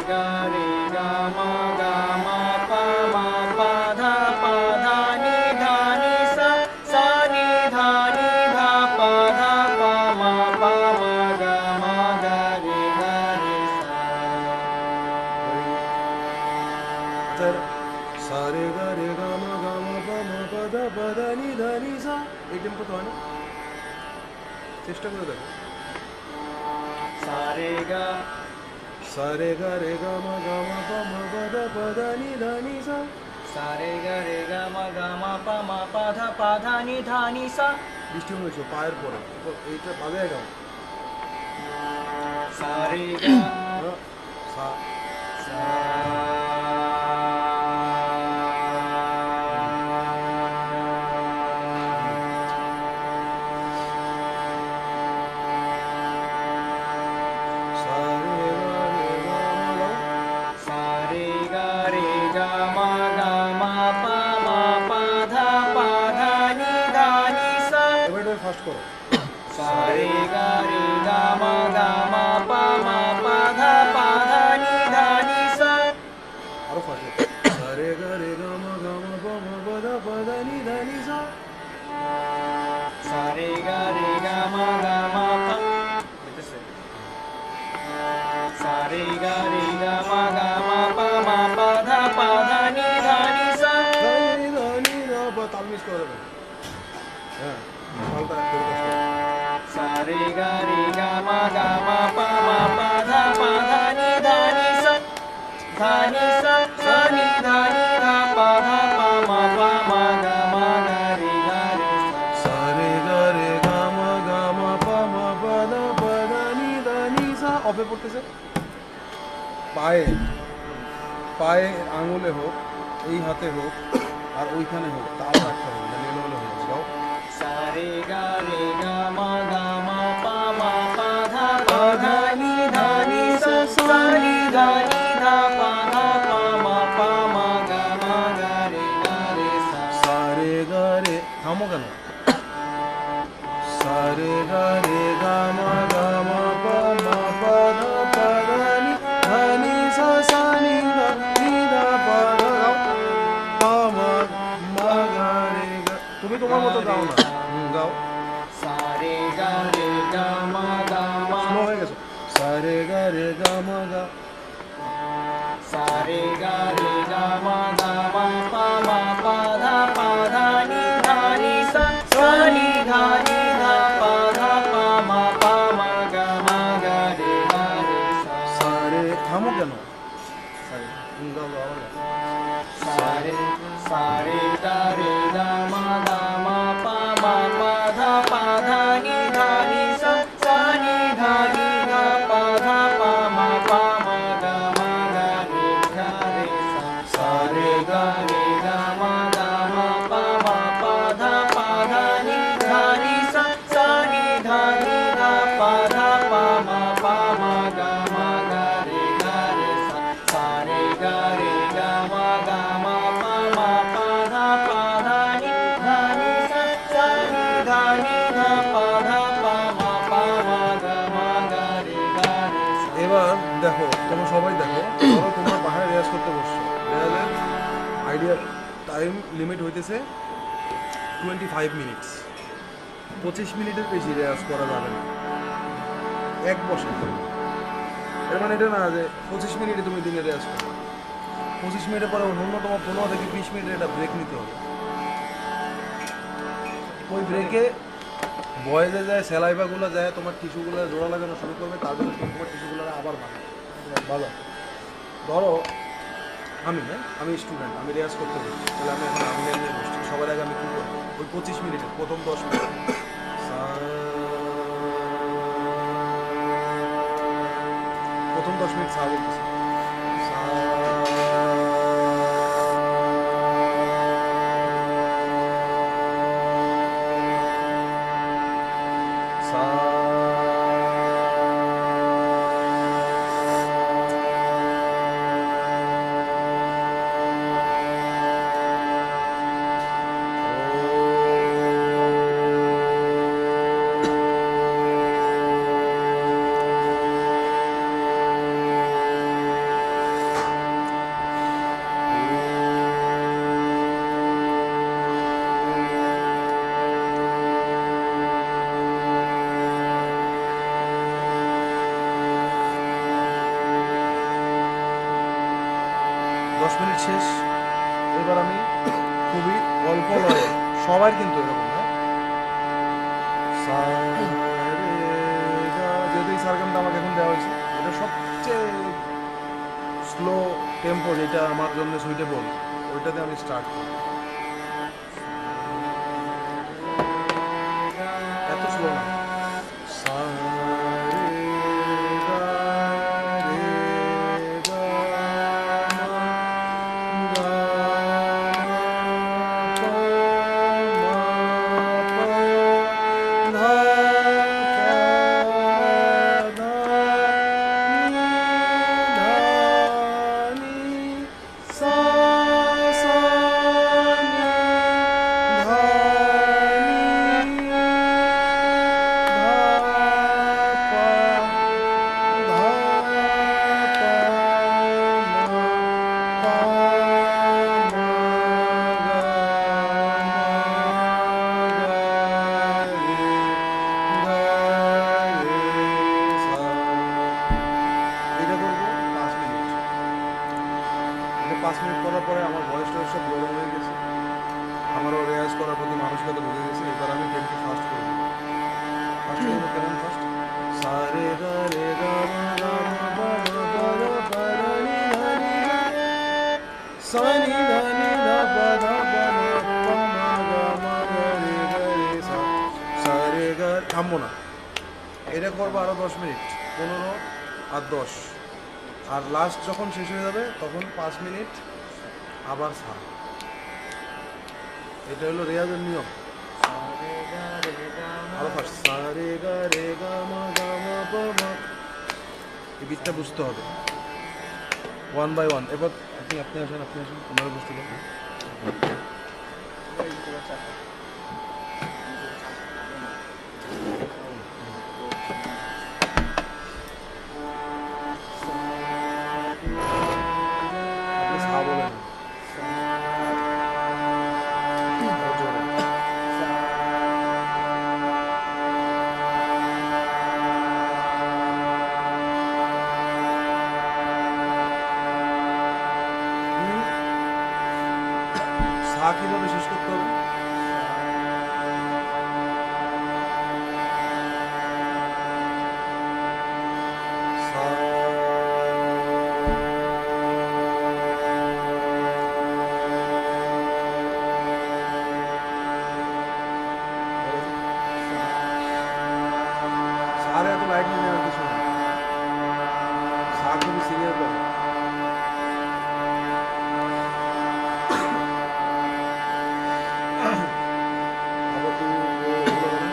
ga re ga ma pa ma pa dha ni sa ni dha pa ma ga re sa सा रे गा मा पा मा पा धा नि सा এই টেম্পো তো হয় না চেষ্টা করে দেখো sa re ga मा पा मा पा धा नि सा sa re ga ma pa dha ni sa বৃষ্টি হয়েছে পায়ের পরে এইটা ভাবে গাও sa re ga সা sa ফাস্ট করো sa re ga ma pa ma pa dha ni sa আরো ফাস্ট সা রে গা মা পা মা পা ধা ni সা sa re ga ma pa sa re ga ma pa ma pa dha ni sa তাল মিস করে দেবে হ্যাঁ তালটা একটু কষ্ট sa re ga ma pa ma pa dha ni sa sa ni dha pa ma ga re সা রে গা মা পা মা পা ধা ni সা অফে পড়তেছে পায়ে আঙুলে হোক এই হাতে হোক আর ওইখানে হোক তাল রাখতে হবে না এলোমেলো হয়ে যাবে গাও sa re ga ma pa ma pa dha ni sa sa ni dha pa ma ga re sa সা রে গা থামো কেন সা রে গা মা পা মা পা ধা ni সা ni দা পা ধা পা মা গা রে গা তুমি তোমার মতো গাও না গাও sa re ga ma slow হয়ে গেছে সা রে গা মা গা sa re ga ma pa ma pa dha ni sa sa ni dha pa ma ga re sa সা রে থামো কেন গাও গাও sa re ga ma pa ma dha ni sa sa ni dha pa ma ga re sa sa re ga ma pa ma dha ni sa sa ni dha pa ma ga re sa sa re ga ma pa ma dha ni sa sa ni dha pa ma ga re sa এবার দেখো তোমরা সবাই দেখো ধরো তোমরা পাহাড়ে রেয়াজ করতে বসছো রেয়াজের idea time limit হইতেছে 25 মিনিটস 25 মিনিটের বেশি রেয়াজ করা যাবে না এক বসে এর মানে এটা না যে 25 মিনিটে তুমি দিনে রেয়াজ করো 25 মিনিটের পরে ন্যূনতম 15 থেকে 20 মিনিটের একটা ব্রেক নিতে হবে ওই ব্রেকে বয়েজে যায় সেলাইভাগুলো যায় তোমার টিস্যুগুলো জোড়া লাগানো শুরু করবে তারপরে তোমার টিস্যুগুলো আবার ভালো ধরো আমি স্টুডেন্ট আমি রেয়াজ করতে বসছি তাহলে আমি এখন আমি নিয়ে বসছি সবার আগে আমি কী করবো ওই 25 মিনিটের প্রথম 10 মিনিট প্রথম 10 মিনিট সা বলতেছি 10 মিনিট শেষ। এবার আমি খুবই অল্প লয়ে, সবার কিন্তু এরকম হ্যাঁ, যেহেতু এই সারগামটা আমাকে এখন দেওয়া হয়েছে, এটা সবচেয়ে স্লো টেম্পো যেটা আমার জন্য সুইটেবল, ওইটাতে আমি স্টার্ট করি। এত স্লো না। সা রে গা রে গা মা গা মা পা মা ধা পা ধা নি ধা নি সা সা নি ধা নি এটা করবো 5 মিনিট। এটা 5 মিনিট করার পরে আমার ভয়েস টয়েস সব গরম হয়ে গেছে, আমারও রেয়াজ করার প্রতি মানসিকতা ঢুকে গেছে। এবার আমি টেম্পো ফাস্ট করবো। ফার্স্ট করবো কেমন ফার্স্ট? সা রে গা রে গা মা গা মা পা মা পা রে নি ধা নি ধা সা নি ধা নি ধা পা ধা পা মা পা মা গা রে সা সা রে গা। থামবো না, এটা করবো আরো 10 মিনিট, 15 আর 10, আর লাস্ট যখন শেষ হয়ে যাবে তখন 5 মিনিট আবার সা। এটা হলো রেয়াজের নিয়ম। আরো ফার্স্ট সা রে গা মা পা মা। এই বিটটা বুঝতে হবে 1 বাই 1। এবার আপনি আসেন, আপনারা বুঝতে পারবেন। আপনি সা বলেন আরো জোরে। সা কিভাবে শেষ করতে হবে? সা সারে এত লাইট নিয়ে নেওয়ার কিছু না, সা খুবই সিরিয়াস ব্যাপার। আবার তুই ওগুলো বলেন।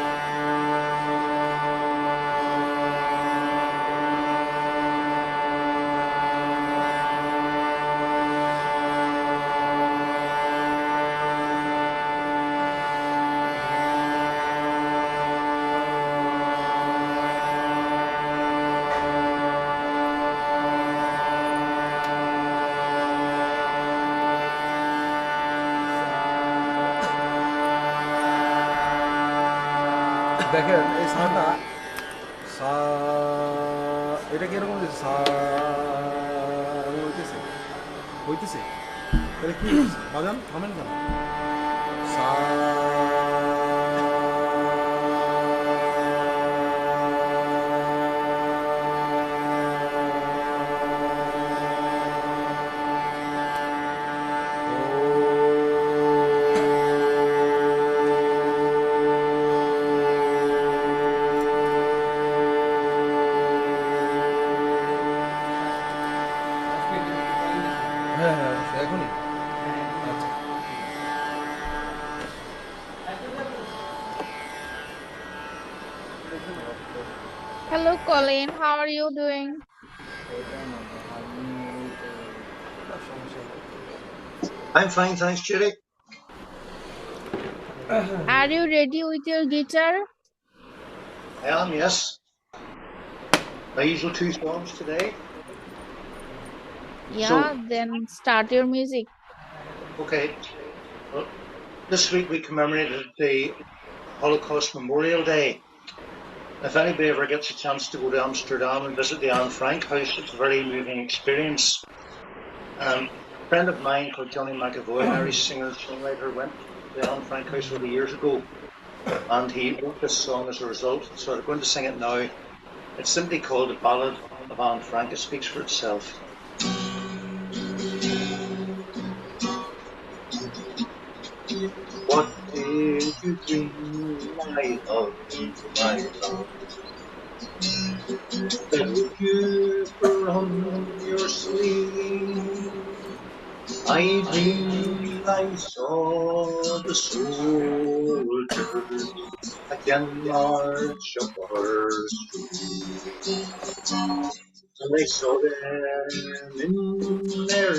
দেখেন এই সাটা সা, এটা কিরকম হচ্ছে? সা হইতেছে হইতেছে, তাহলে কি হইতেছে? বাজান থামেন কেন? সা হ্যাঁ হ্যাঁ অবশ্যই এখনই। আচ্ছা Hello, Colin. How are you doing? I'm fine, thanks, Judy. Are you ready with your guitar? I am, yes. My usual 2 songs today. Yeah, then start your music. Okay. Well, this week we commemorated the Holocaust Memorial Day. If anybody ever gets a chance to go to Amsterdam and visit the Anne Frank House, it's a very moving experience. A friend of mine called Johnny McAvoy, an Irish singer and songwriter, went to the Anne Frank House over the years ago, and he wrote this song as a result. So I'm going to sing it now. It's simply called The Ballad of Anne Frank. It speaks for itself. What did you dream, my love, my love? That you from your sleep? I dreamed I saw the soldiers again march up our street. And I saw them in their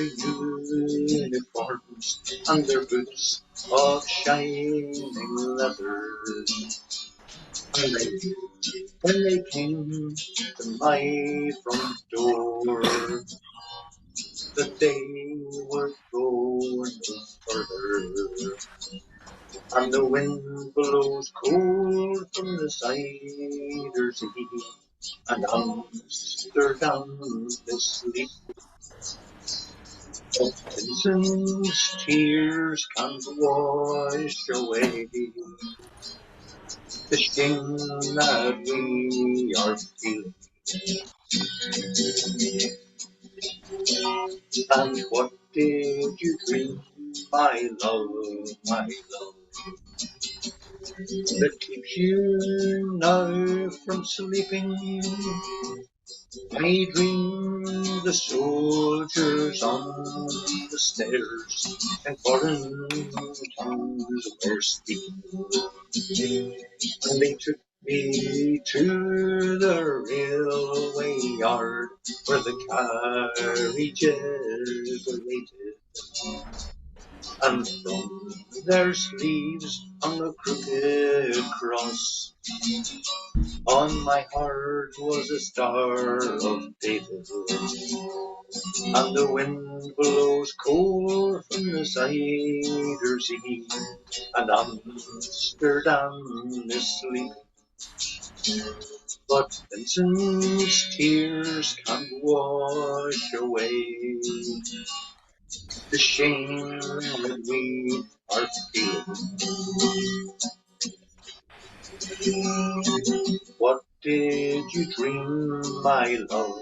uniforms and their boots of shining leather. And when they came to my front door, that they were going further. And the wind blows cold from the cider sea, and Amsterdam is sleep. But Vincent's tears can't wash away the shame that we are feeling. And what did you dream, my love, that keeps you now from sleeping? I dream the soldiers on the stairs and foreign tongues were speaking. And they took me to the railway yard where the carriages waited. And from their sleeves hung a crooked cross. On my heart was a star of David. And the wind blows cold from the cider sea, and Amsterdam is sleeping. But Vincent's tears can't wash away the shame that we are feeling. What did you dream, my love,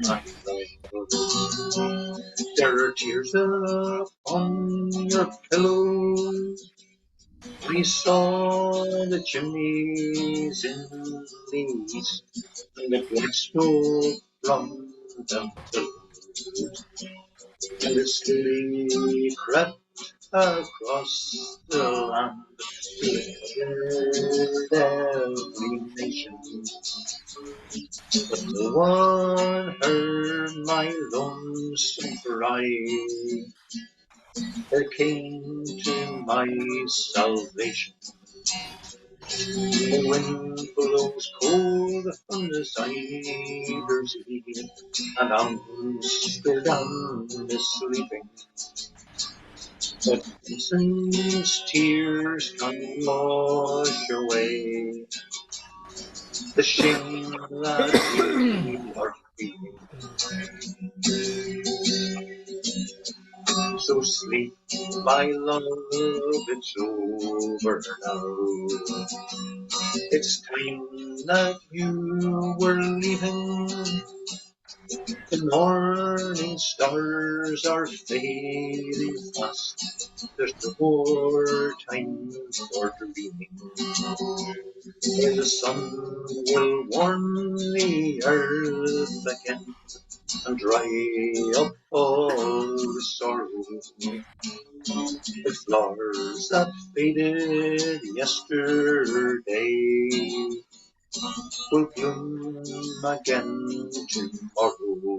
my love? There are tears upon your pillow. We saw the chimneys in the east, and the black smoke from them pillows. And the sleep crept across the land to every nation. But no one heard my lonesome cry, or came to my salvation. The wind blows cold from the cider sea, and Amsterdam is sleeping. But Vincent's tears can wash away the shame that we are feeling. So sleep, my love, it's over now. It's time that you were leaving. The morning stars are fading fast. There's no more time for dreaming. And the sun will warm the earth again and dry up all the sorrow. The flowers that faded yesterday will bloom again tomorrow.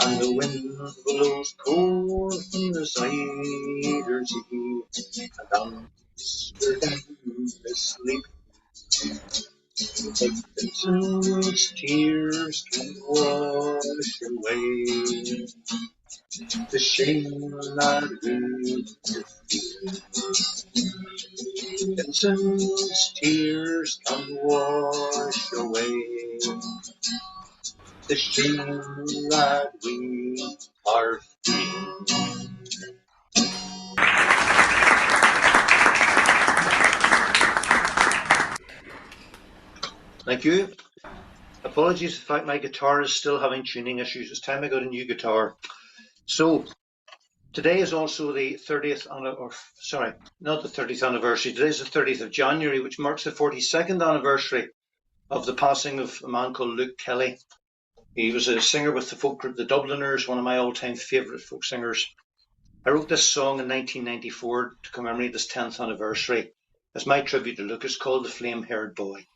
And the wind blows cold from the cider sea, and Amsterdam is sleeping. But Vincent's tears can wash away the shame that we feel. Vincent's tears can wash away the shame that we are free. Thank you. Apologies for the fact my guitar is still having tuning issues. It's time I got a new guitar. So today is also the 30th, sorry, not the 30th anniversary. Today is the 30th of January, which marks the 42nd anniversary of the passing of a man called Luke Kelly. He was a singer with the folk group The Dubliners, one of my all-time favourite folk singers. I wrote this song in 1994 to commemorate this 10th anniversary as my tribute to Luke. It's called The Flame-Haired Boy.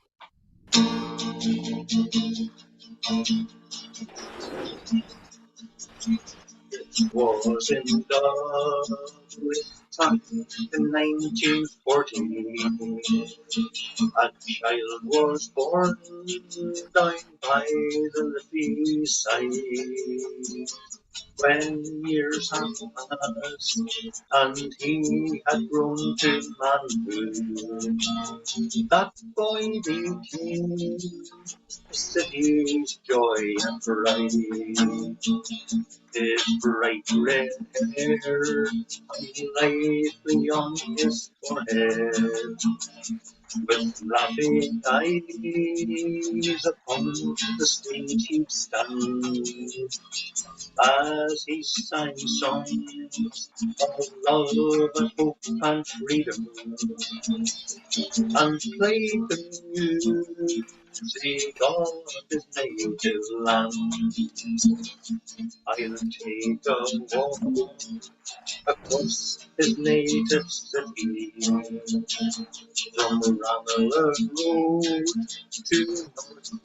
It was in Dublin in 1940. A child was born down by the Liffey side. When years had passed and he had grown to manhood, that boy became the city's joy and pride. His bright red hair hung lightly on his forehead, with laughing eyes upon the stage he'd stand, as he sang songs of love and hope and freedom, and played the music of his native land. I'll take a walk across his native city, from Ranelagh Road to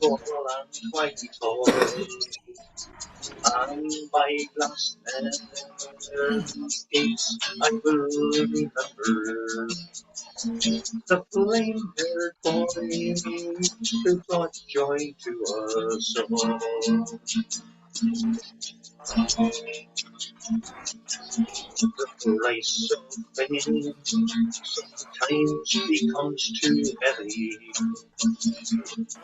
Northwall and Whitehall, and by Glasnev's gates I will remember the flame-haired boy who brought joy to us all. The price of fame sometimes becomes too heavy.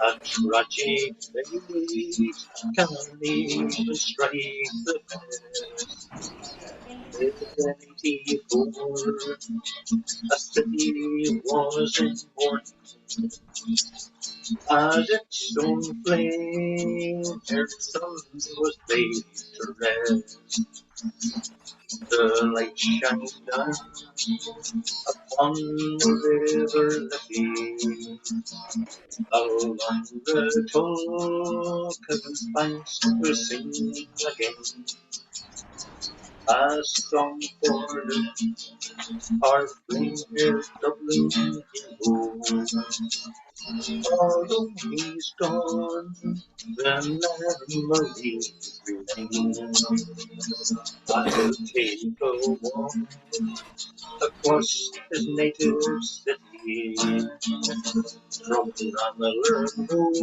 A tragic fate can even strike the best. In 84, a city was born as its own flame-haired sun was laid to rest. The light shined down upon the river Liffey, along the Tolkien's banks to sing again a song for our flame-haired Dublin hero. Although he's gone, the memories remain. I'll take a walk across his native city, from Ranelagh Road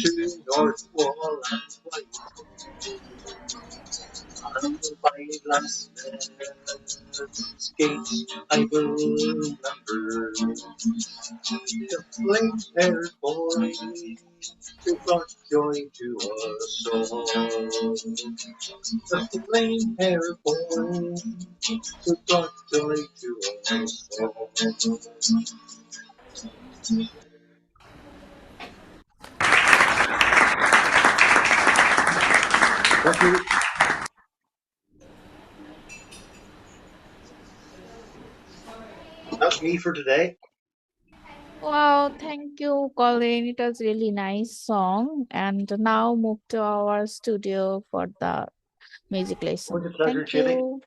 to Northwall and Whitehall, and by Glasnev's gates I will remember the flame-haired boy who brought joy to us all. The flame-haired boy who brought joy to us all. Thank you. That's me for today. Wow, thank you, Colin. It was really nice song. And now move to our studio for the music lesson. With a pleasure, Thank Julie. you.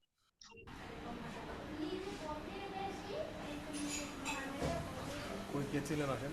কই কে ছিলেন আসেন?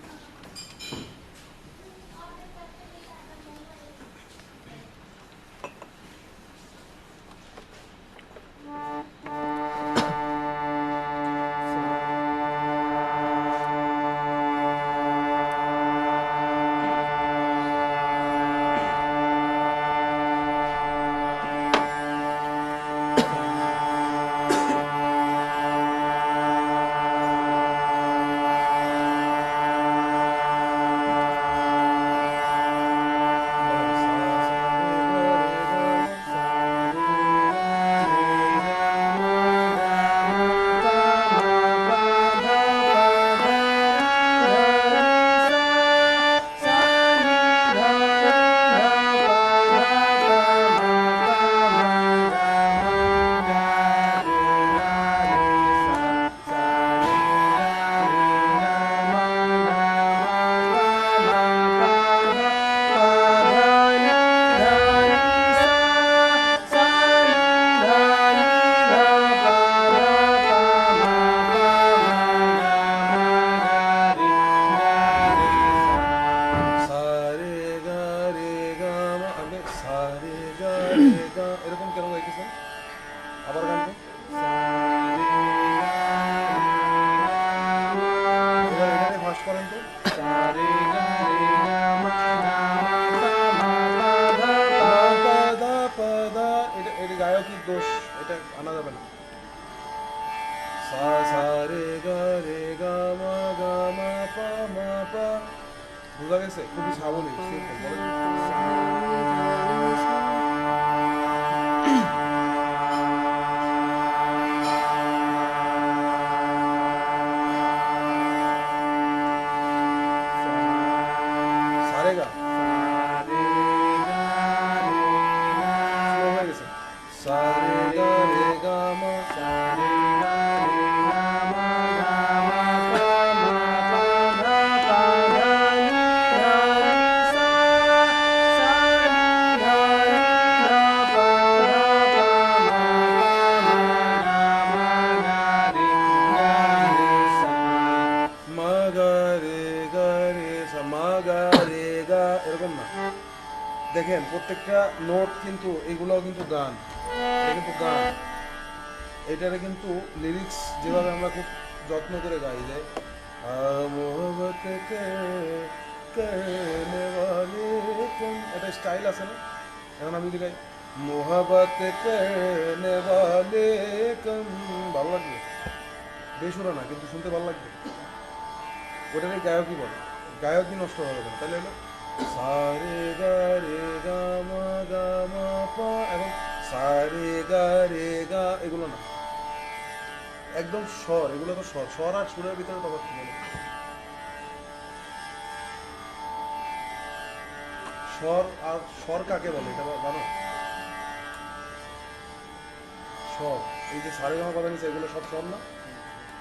গা এরকম কেন গাইতেছেন? আবার গান তো। এবার এটাকে ফার্স্ট করেন তো। এটা গায়কের দোষ, এটা আনা যাবে না। সা সা রে গা মা পা মা পা। বুঝা গেছে? খুবই স্বাভাবিক, সিম্পল। বলেন সারে গা স্লো হয়ে গেছে। সা রে গা মা মা গা রে সা মা গা রে গা এরকম না। দেখেন প্রত্যেকটা নোট কিন্তু এগুলোও কিন্তু গান, এটা কিন্তু গান। এটারে কিন্তু লিরিক্স যেভাবে আমরা খুব যত্ন করে গাই যে মোহব্বত করনে ওয়ালে তুম, এটা স্টাইল আছে না? এখন আমি যদি গাই মোহব্বত করনে ওয়ালে তুম, ভালো লাগবে? বেসুরা না, কিন্তু শুনতে ভালো লাগবে। ওটাকে গায়কই বলে, গায়কই নষ্ট হবে না। তাহলে হলো সা রে গা মা পা। এখন সা রে গা এগুলো না, একদম স্বর। এগুলো তো স্বর, স্বর আর সুরের ভিতরে তফাৎ কি বলে? স্বর আর স্বর কাকে বলে এটা জানো? স্বর, এই যে সারে গামা পাদা নিচে এগুলো সব স্বর না?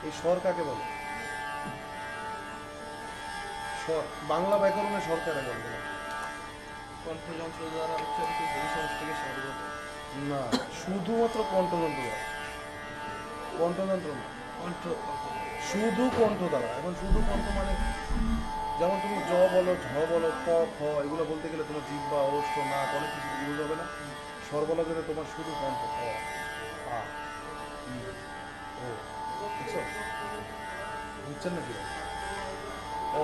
এই স্বর কাকে বলে? স্বর, বাংলা ব্যাকরণে স্বর কাকে বলে? কণ্ঠযন্ত্র দ্বারা উচ্চারিত ধ্বনি সমষ্টিকে স্বর বলে। না, শুধুমাত্র কণ্ঠযন্ত্র দ্বারা, কণ্ঠযন্ত্র না, কণ্ঠ শুধু কণ্ঠ দ্বারা। এখন শুধু কণ্ঠ মানে যেমন তুমি জ বলো, ঝ বলো, ক খ এগুলো বলতে গেলে তোমার জিহ্বা, ওষ্ঠ, নাক অনেক কিছু ইউজ হবে না। স্বর বলা গেলে তোমার শুধু কণ্ঠ, অ আ ই ও, বুঝছো? বুঝছেন নাকি? অ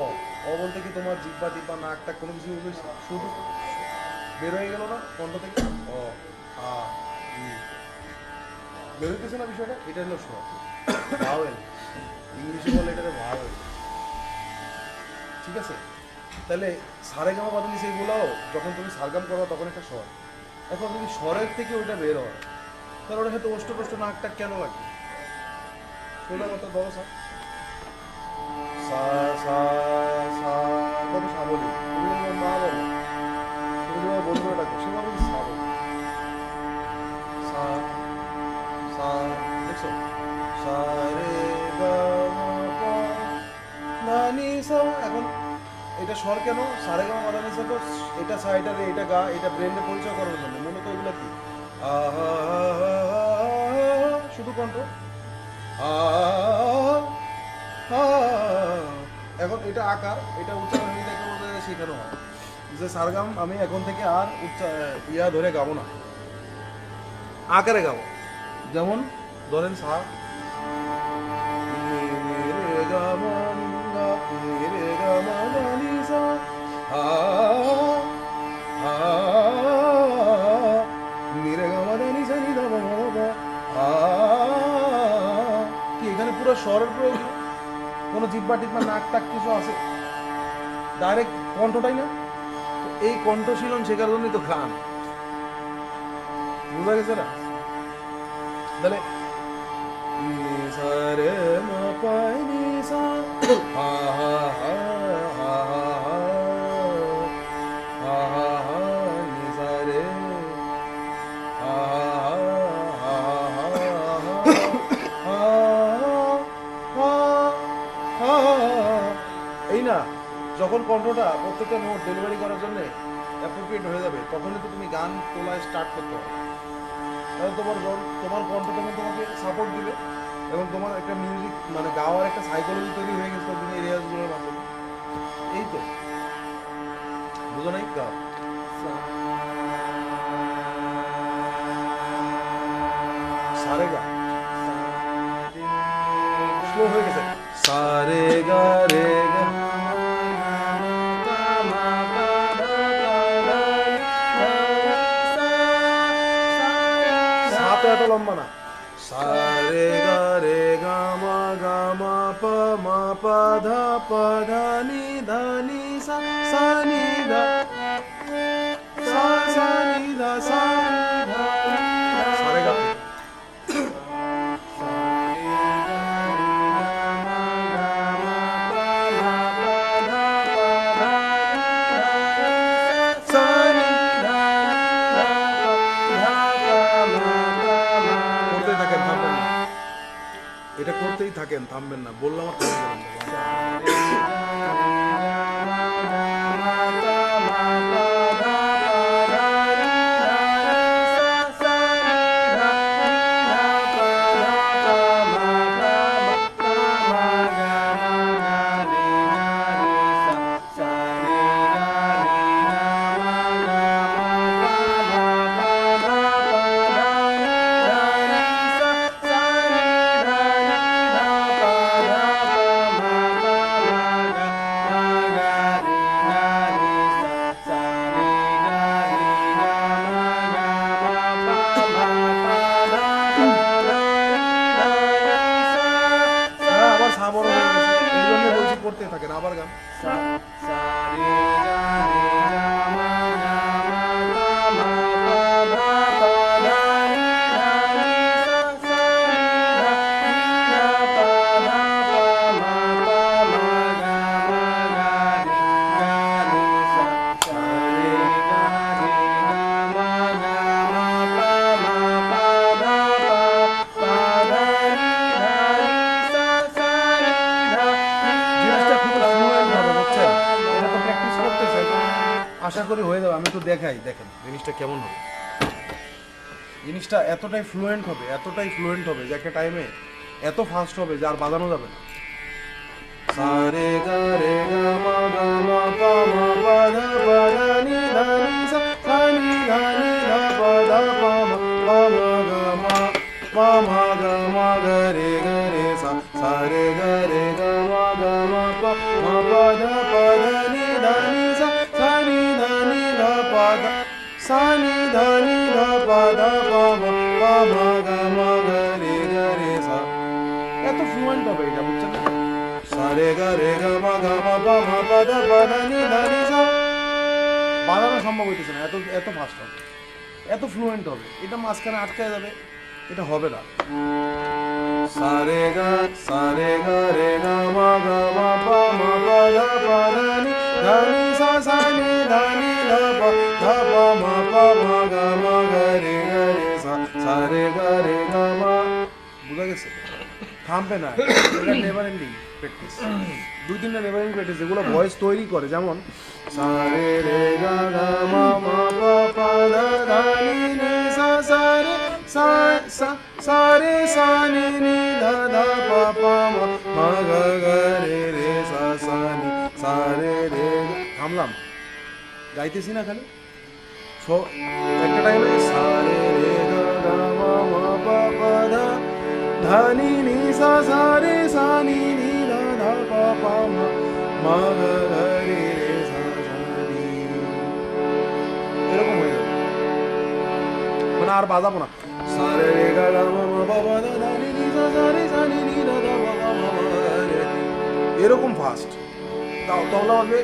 অ বলতে কি তোমার জিহ্বা টিব্বা নাক টাক কোনো কিছু শুধু বের হয়ে গেল না কণ্ঠ থেকে? অ আ ই বের হইতেছে না বিষয়টা? এটা হলো স্বর, ভাওয়েল। ইংলিশে বলে এটাকে ভাওয়েল। ঠিক আছে? তাহলে সারে গামা পাদা নিচে এগুলোও যখন তুমি সারগাম করো তখন একটা স্বর। এখন যদি স্বরের থেকে ওইটা বের হয় তাহলে ওটা হয়তো অষ্ট কষ্ট নাকটা কেন লাগবে? সোজা কথা ধরো সা সা সা সা, কত সাবলীল। তুমি যদি তোমার মা বলো, তুমি তোমার বন্ধুরা ডাকো, সেটা বলছি সা বলো। সা সা, দেখছো? সা রে গা মা পা ধা নি সা। এখন এটা স্বর কেন? সারে গামা পাদা নিচে তো এটা সা, এটা রে, এটা গা, এটা ব্রেন্ডে পরিচয় করার জন্য। মূলত এগুলো কি শুধু কণ্ঠ। এখন এটা আকার, এটা উচ্চারণ দেখে বলতে শেখানো হয় যে সারগাম আমি এখন থেকে আর ইয়া ধরে গাবো না, আকারে গাবো। যেমন ধরেন সা রে গা মা গা রে গা মা গা নি সা হা হা নি রে গা মা গা নি সা নি দা মা মা পা হা। কি এখানে পুরো স্বরের প্রয়োজন? কোনো জিব্বা টিব্বা নাক টাক কিছু আছে? ডাইরেক্ট কণ্ঠটাই না? তো এই কণ্ঠশীলন শেখার জন্যই তো গান। বুঝা গেছে না? তাহলে নি সা রে মা পা নি সা হা হা হা হা হা হা হা হা নি সা রে হা হা হা হা হা। এই না, যখন কণ্ঠটা প্রত্যেকটা নোট ডেলিভারি করার জন্য অ্যাপ্রোপ্রিয়েট হয়ে যাবে তখনই তো তুমি গান তোলা স্টার্ট করতে হবে। তাহলে তোমার কণ্ঠ তখন তোমাকে সাপোর্ট দিবে এবং তোমার একটা মিউজিক মানে গাওয়ার একটা সাইকোলজি তৈরি হয়ে গেছে তুমি এই রেয়াজগুলোর মাধ্যমে। এই তো বুঝো নাই? গাও সারে গা স্লো হয়ে গেছে সারে গা রে গা সা তো এত লম্বা না সারে গা রে গা মা পা ধা নি সা সা নি ধা সা সা নি ধা সা সারে গা করতেই থাকেন থামবেন না এটা করতেই থাকেন থামবেন না বললাম আর থামবেন আবার সা বড় হয়ে গেছে এই জন্য বলছি করতে থাকেন আবার গান জিনিসটা খুব ফ্লুয়েন্ট হবে বুঝছেন এটা তো প্র্যাকটিস করতেছেন আশা করি হয়ে যাবে আমি তো দেখাই দেখেন জিনিসটা কেমন হবে জিনিসটা এতটাই ফ্লুয়েন্ট হবে যে একটা টাইমে এত ফাস্ট হবে যে আর বাজানো যাবে না সারে গা রে গা মা পা ধা নি সা সা নি ধা পা ধা পা মা গা রে সা সা রে গা মা পা ধা নি সা সা নি ধা পা ধা সা নি ধা পা ধা পা মা গা রে সা এত ফ্লুয়েন্ট হবে এটা বুঝছেন সারে গা রে গা মা পা ধা নি সা বাজানো সম্ভব হইতেছে না এত ফাস্ট হবে এত ফ্লুয়েন্ট হবে এটা মাঝখানে আটকায় যাবে এটা হবে না সারে গা রে গা মা পা ধা নি সা সা নি ধা পা মা গা রে সা সারে গা রে গা মা বুঝা গেছে থামবে না এটা নেভার এন্ডিং প্র্যাকটিস 2-3টা নেভার এন্ডিং প্র্যাকটিস যেগুলো ভয়েস তৈরি করে যেমন সারে রে গা মা পা ধা নি সা সারে সা রে সা নি ধা পা মা গা রে সা রে থামলাম গাইতেছি না খালি একটা টাইমে সা রে গা মা পা ধা নি সা রে সা নি ধা পা মা গা রে সা নি এরকম হয়ে যাবে মানে আর বাজাবো না সারে রে গা মা পা ধা নি সা রে সা নি ধা পা মা রে এরকম ফাস্ট তবলা হবে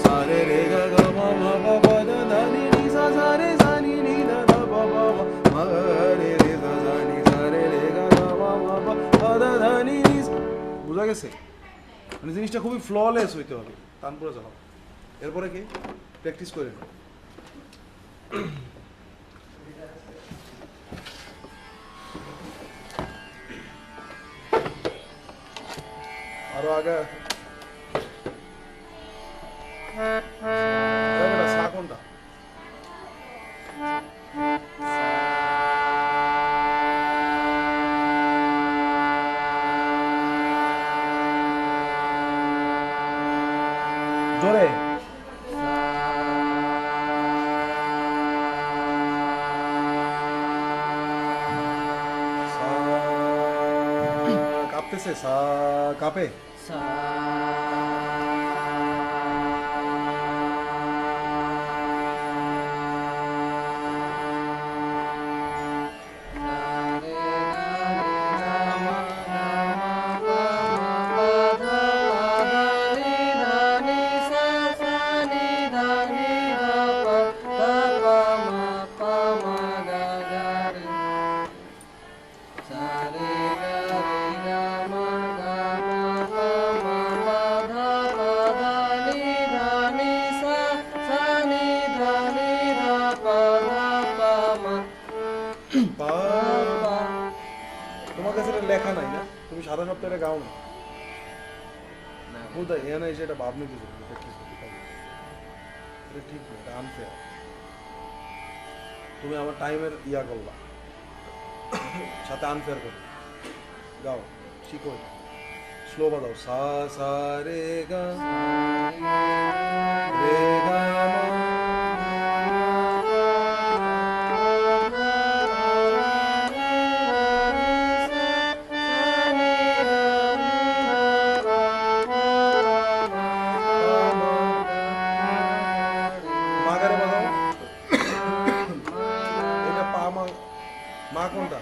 সারে রে গা মা পা ধা নি সা রে সা নি ধা পা মা রে সা রে রে গা মা পা ধা নি বুঝা গেছে মানে জিনিসটা খুবই ফ্ললেস হইতে হবে তানপুরে চালাও এরপরে কি প্র্যাকটিস করে নাও আরো আগে সা কোনটা জোরে গেছে সা কাপে তোমার কাছে এটা লেখা নাই না, তুমি সারা সপ্তাহে এটা গাও না বুঝতে এখানে এসে এটা ভাব নিতে এটা ঠিক করতে পারবে, এটা ঠিক না, এটা আনফেয়ার। তুমি আমার টাইমের ইয়া করবা, সাথে আনফেয়ার করবে। গাও, শিখো, স্লো বাজাও, সা সা রে গা রে গা মা। মাগারে বাজাও, এটা পা মা, মা কোনটা?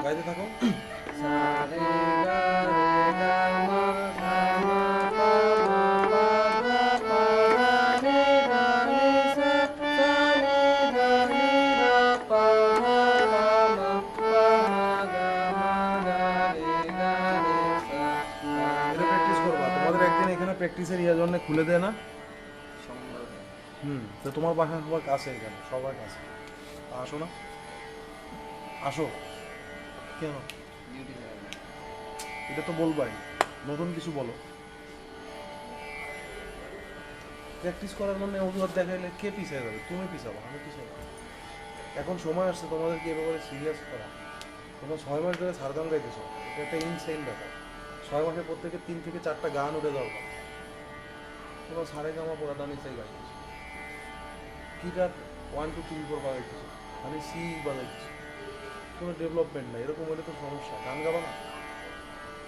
গাইতে থাকো। এটা প্র্যাকটিস করবা, তোমাদের একদিন এখানে প্র্যাকটিসের ইয়ার জন্য খুলে দেয় না? তো তোমার বাসা সবার কাছে, এখানে সবার কাছে, আসো না, আসো। কেন? এটা তো বলবাই, নতুন কিছু বলো। প্র্যাকটিস করার মানে অজুহাত দেখাইলে কে পিছিয়ে যাবে? তুমি পিছাবো, আমি পিছাবো। এখন সময় আসছে তোমাদেরকে এ ব্যাপারে সিরিয়াস করা। তোমরা 6 মাস ধরে সারদাম গাইতেছো, এটা একটা ইনসেইন ব্যাপার। 6 মাসে প্রত্যেকে 3 থেকে 4টা গান উঠে দরকার। তোমরা সারে গামা পড়া দানি চাই গাইতেছো, গিটার 1 2 3 4 বাজাইতেছো, আমি সি বাজাইতেছো, কোনো ডেভেলপমেন্ট নাই। এরকম হলে তো সমস্যা। গান গাবা না?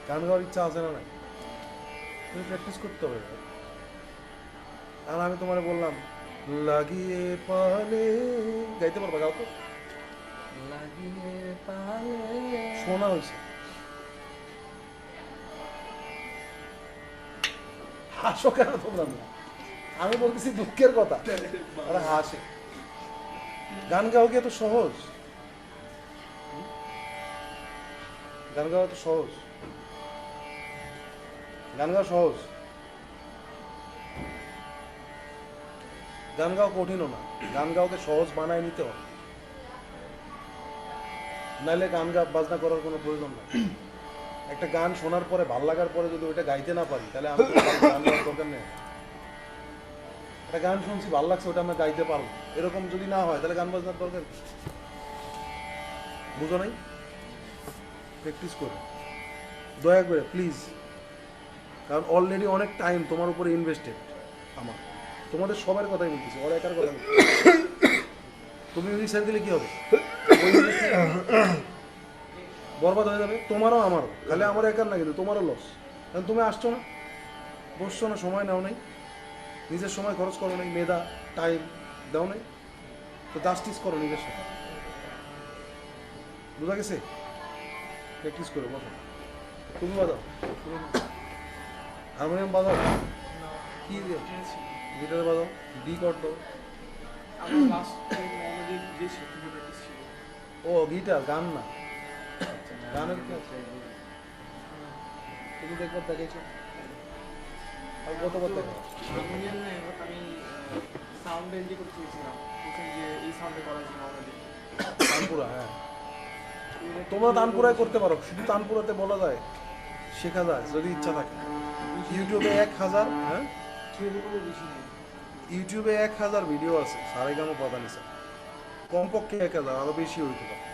গান গাওয়ার ইচ্ছা আছে না নাই? তুমি প্র্যাকটিস করতে হবে। আর আমি তোমারে বললাম লাগিয়ে পালে গাইতে পারবা? গাও তো, শোনা হয়েছে। হাসো কেন তোমরা? আমি বলতেছি দুঃখের কথা, আরে হাসে। গান গাও কি এত সহজ? গান গাওয়া তো সহজ, গান গাওয়া সহজ, গান গাওয়া কঠিনও না। গান গাওকে সহজ বানায় নিতে হবে, নাহলে গান বাজনা করার কোনো প্রয়োজন নেই। একটা গান শোনার পরে, ভাল লাগার পরে যদি ওইটা গাইতে না পারি, তাহলে আমি গান গাওয়ার দরকার নেই। একটা গান শুনছি, ভাল লাগছে, ওটা আমরা গাইতে পারবো, এরকম যদি না হয় তাহলে গান বাজনার দরকার। বুঝো নাই? প্র্যাকটিস করো দয়া করে প্লিজ, কারণ অলরেডি অনেক টাইম তোমার উপরে ইনভেস্টেড আমার। তোমাদের সবার কথাই বলতেছি, ওর একার কথা বলছি। তুমি রিসার্চ দিলে কি হবে? বরবাদ হয়ে যাবে, তোমারও আমারও। খালি আমার একার না, কিন্তু তোমারও লস। কারণ তুমি আসছো না, বসছো না, সময় নাও নাই, নিজের সময় খরচ করো নাই, মেধা টাইম দাও নাই, তো জাস্টিস করো নিজের সাথে। বুঝা গেছে? প্র্যাকটিস করো, বসো। তুমি বাজাও, হারমোনিয়াম বাজাও, কি দিয়ে গিটার বাজাও, ডি কর দাও। ও গিটার, গান না, গানের কি আছে? তুমি দেখবার দেখেছো, আর কতবার দেখো? আমি সাউন্ড এন্ট্রি করতে চেয়েছিলাম, যে এই সাউন্ডে করার জন্য আমাদের তানপুরা। হ্যাঁ, তোমরা তানপুরায় করতে পারো, শুধু তানপুরাতে বলা যায়, শেখা যায় যদি ইচ্ছা থাকে। ইউটিউবে 1000, হ্যাঁ, ইউটিউবে 1000 ভিডিও আছে সারেগামা পাদানিসা, কমপক্ষে 1000, আরো বেশি হইতে পারে।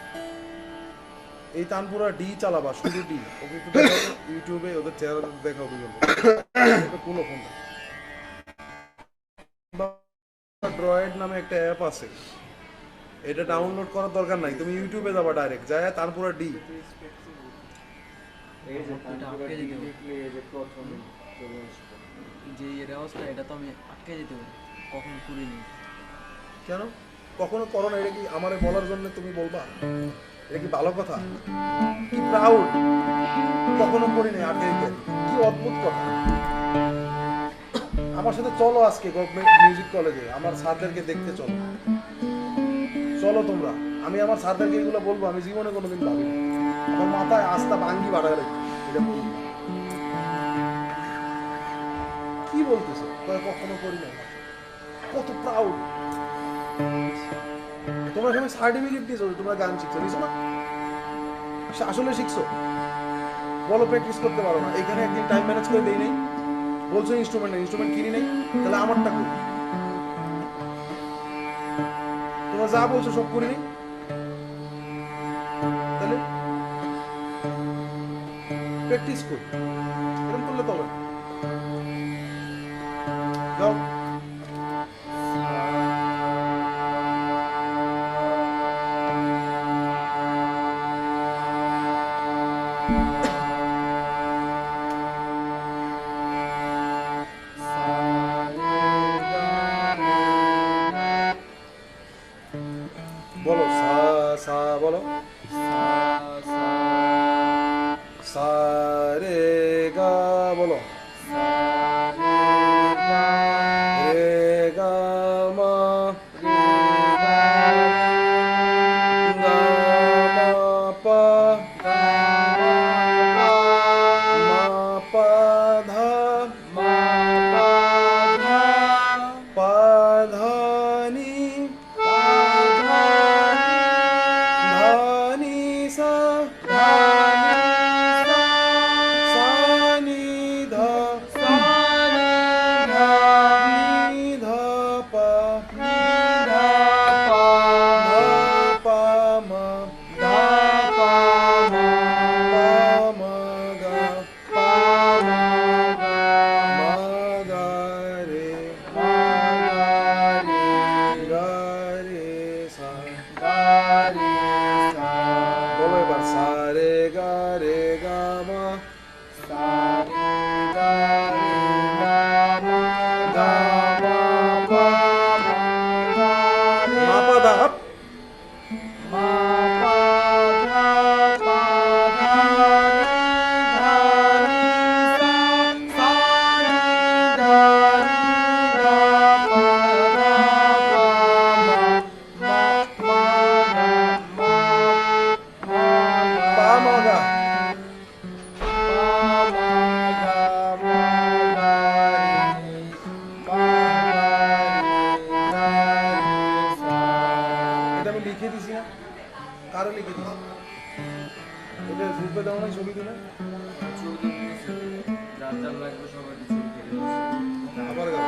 এই তানপুরা ডি চালাবা, শুধু ডি, ওকে একটু দেখাও ইউটিউবে, ওদের চেহারা দেখাও দুজন, এটা কোন ফোন। ড্রয়েড নামে একটা অ্যাপ আছে, এটা ডাউনলোড করার দরকার নাই, তুমি ইউটিউবে যাবা ডাইরেক্ট, যায় তানপুরা ডি। এই যে আটকে যেতে হবে। এই যে প্রথম চলে আসবে যে এর অবস্থা, এটা তো আমি আটকে যেতে হবে, কখনো করিনি। কেন কখনো করো না? এটা কি আমারে বলার জন্য তুমি বলবা? এটা কি ভালো কথা? কি প্রাউড, কখনো করি নাই আটকে দিতে, কি অদ্ভুত কথা। আমার সাথে চলো আজকে গভর্নমেন্ট মিউজিক কলেজে, আমার স্যারদেরকে দেখতে চলো, চলো তোমরা। আমি আমার স্যারদেরকে এগুলো বলবো, আমি জীবনে কোনোদিন ভাবি না, আমার মাথায় আস্থা ভাঙ্গি বাড়ায় রাখি, এটা বলবো। কি বলতেছো? কখনো করি নাই, কত প্রাউড। তোমরা সবাই সার্টিফিকেট দিয়েছো, তোমরা গান শিখছো, নিছো না? আসলে শিখছো? বলো প্র্যাকটিস করতে পারো না, এখানে একদিন টাইম ম্যানেজ করে দেই নাই, বলছো ইনস্ট্রুমেন্ট কিনি নাই, তাহলে আমারটা করি। তোমরা যা বলছো সব করি নাই, তাহলে প্র্যাকটিস করি, এরকম করলে তো হবে না। যাও বলো, সা সা বলো, সা রে গা বলো, রে গা মা, গা মা পা, মা পা ধা, পা ধা নি, ধানি সা, সা নি ধা, নি ধা পা, ধা পা মা, পা মা গা, মা গা রে, গা রে সা। বলো এবার, সা রে গা মা, গা মা পা, মা পা ধা, আপ। পা মা গা, এটা আমি লিখে দিছি না? কারো লিখে দিছি? এটা গ্রুপে দাও না, ছবি দিলে যার যার লাগবে সবাই ছবি কেটে দিচ্ছে। আবার গাও।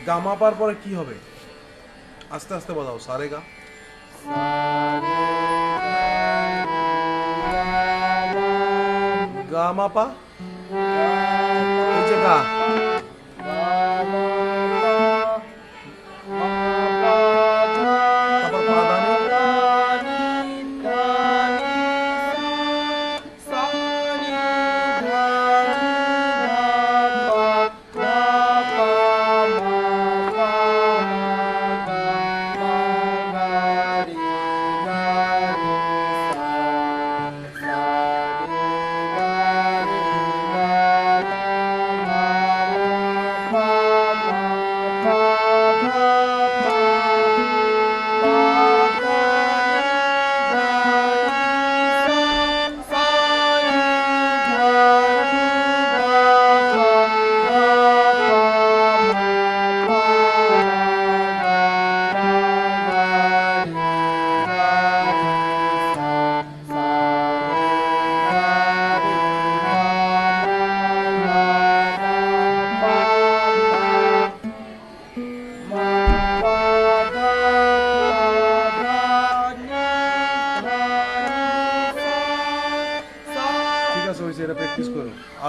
গামা পার পরে কি হবে? আস্তে আস্তে বাজাও, সারে গা, গা মা পা, এই যে গা, তারপর পা দানি,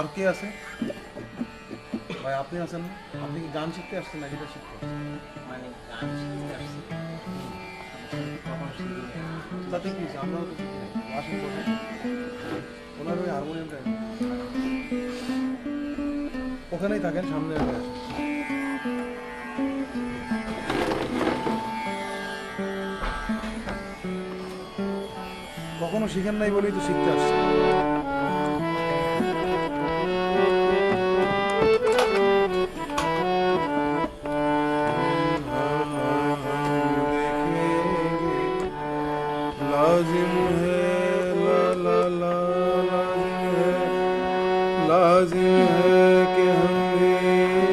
আর কে আছে ভাই? আপনি আছেন না? আপনি কি গান শিখতে আসছেন না গিটার শিখতে? মানে গান শিখতে আসছি কখন শিখি তাতে কি হয়েছে? আমরাও তো শিখি নাই। আসেন বসে ওনার ওই হারমোনিয়ামটা ওখানেই থাকেন, সামনে আসেন। কখনো শিখেন নাই বলেই তো শিখতে আসছে। लाजिम है ला ला ला लाजिम है कि हम भी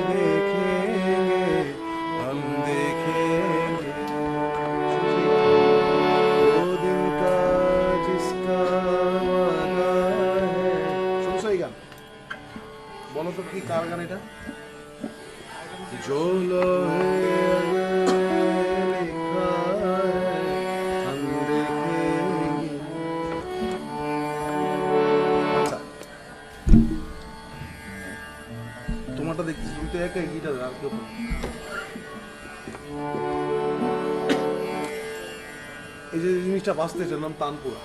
देखेंगे, हम देखेंगे वो दिन का जिसका वादा है। শুনছো এই গান? বলো তো কি কার গান এটা? जो लोहे में लिखा है हम देखेंगे। আচ্ছা তোমারটা দেখতেছি, তুমি তো একাই গিটার, আর কেউ না। এই যে জিনিসটা বাজতেছে এটার নাম তানপুরা।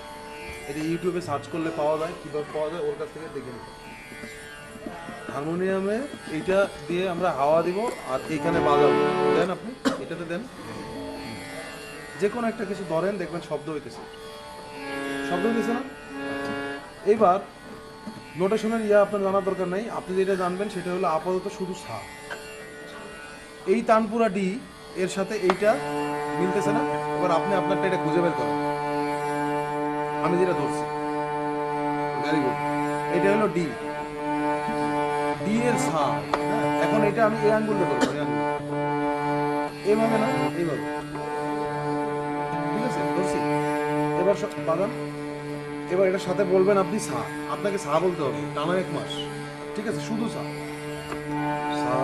এটা ইউটিউবে সার্চ করলে পাওয়া যায়, কীভাবে পাওয়া যায় ওর কাছ থেকে দেখে নিতে। হারমোনিয়ামে এইটা দিয়ে আমরা হাওয়া দিব আর এইখানে বাজাবো। দেন আপনি এটাতে দেন, যে কোনো একটা কিছু ধরেন, দেখবেন শব্দ হইতেছে। শব্দ হইতেছে না? এবার নোটেশনের আপনার জানার দরকার নাই। আপনি যেটা জানবেন সেটা হলো আপাতত শুধু সা। এই তানপুরা ডি এর সাথে এইটা মিলতেছে না? এবার আপনি আপনারটা এটা খুঁজে বের করেন। আমি যেটা ধরছি, ভেরি গুড। এটা হলো ডি, ডি এর সা। এখন এটা আমি এই আঙ্গুল দিয়ে ধরবো, এই আঙ্গুল এইভাবে না, এইভাবে। ঠিক আছে, ধরছি। এবার বাদাম, এবার এটার সাথে বলবেন আপনি সা। আপনাকে সা বলতে হবে টানা 1 মাস। ঠিক আছে, শুধু সা। সা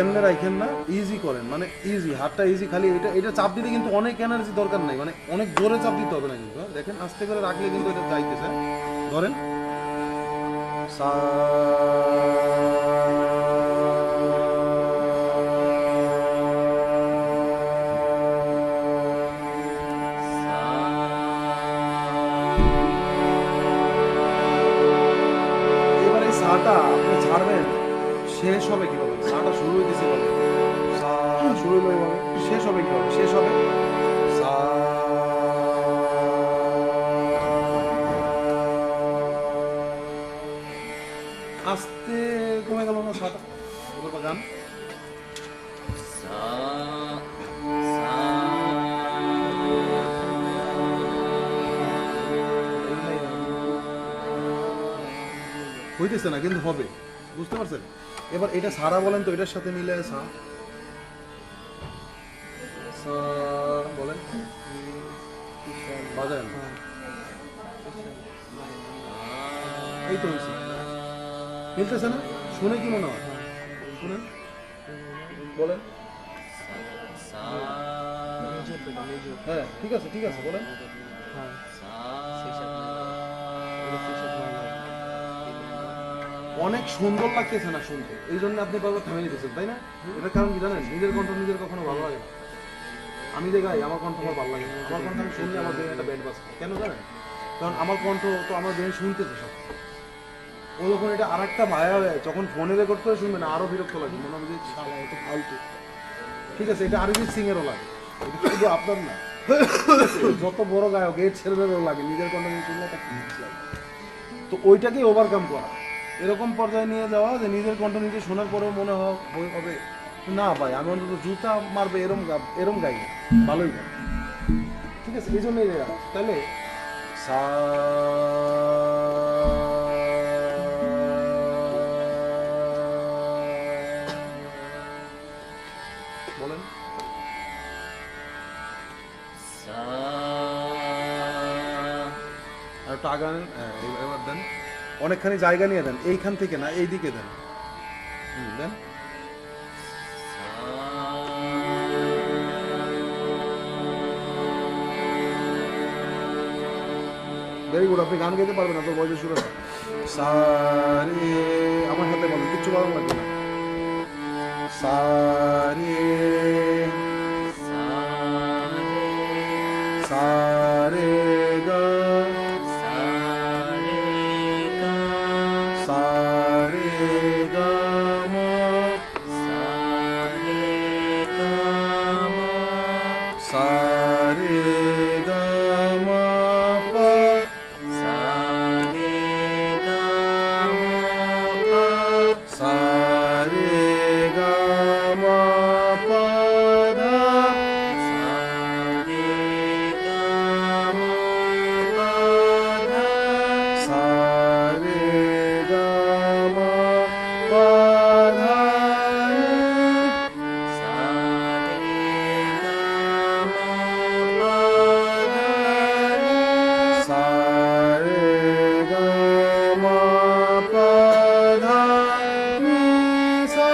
এমনি রাখেন না, ইজি করেন, মানে ইজি, হাতটা ইজি। খালি এটা চাপ দিতে কিন্তু অনেক এনার্জি দরকার নাই, মানে অনেক জোরে চাপ দিতে হবে না কিন্তু। দেখেন আস্তে করে রাখলে কিন্তু এটা যাইতেছে। ধরেন সা এবার এই সাটা আপনি ছাড়বেন, শেষ হবে কিভাবে? সাটা শুরু হইতেছে বলে, সা শুরু হলো এভাবে, শেষ হবে কিভাবে? শেষ হবে সা। আস্তে কমে গেল না সাটা? ওগুলো গান সা হইতেছে না কিন্তু হবে, বুঝতে পারছেন? এবার এটা সারা বলেন তো, এটার সাথে মিলে সা সা বলেন, বাজায় না। এই তো হয়েছে, মিলতেছে না? শুনে কি মনে হয়? শুনেন, বলেন। হ্যাঁ ঠিক আছে, ঠিক আছে, বলেন। অনেক সুন্দর লাগতেছে না শুনতে, এই জন্য আপনি বারবার থামিয়ে দিতেছেন, তাই না? এটার কারণ কি জানেন? নিজের কণ্ঠ নিজের কখনো ভালো লাগে না। আমি যে গাই আমার কণ্ঠ আমার ভালো লাগে না। আমার কণ্ঠ আমি শুনলে আমার ব্রেনে একটা ব্যান্ড বাজছে। কেন জানেন? কারণ আমার কণ্ঠ তো আমার ব্রেনে শুনতেছে সব। ও যখন এটা আর একটা ভায়া হয়ে যখন ফোনে রেকর্ড করে শুনবে না, আরো বিরক্ত লাগে, মনে হবে যে শালা এত ফালতু। ঠিক আছে, এটা অরিজিৎ সিং এরও লাগে, এটা শুধু আপনার না। যত বড় গায়ক এর ছেলেদেরও লাগে, নিজের কণ্ঠ নিয়ে শুনলে একটা কিচ লাগে। তো ওইটাকেই ওভারকাম করা, এরকম পর্যায়ে নিয়ে যাওয়া যে নিজের কণ্ঠ নিজে শোনার পরেও মনে হবে না ভাই আমি অন্তত জুতা মারবে এরম গাই না, ভালোই গাই। ঠিক আছে, এই জন্যই তাহলে সা বলেন। আর একটু আগান, এবার দেন, অনেকখানি জায়গা নিয়ে দেন, এইখান থেকে না এই দিকে দেন, দেন। ভেরি গুড, আপনি গান গাইতে পারবেন, আপনার বয়সের সুর আছে। সারে, আমার সাথে বলেন, কিচ্ছু বলার লাগবে না। সারে সারে গা সারে গা মা সারে গা মা পা সারে গা মা পা ধা সারে গা মা পা ধা সারে গা মা পা ধা নি সা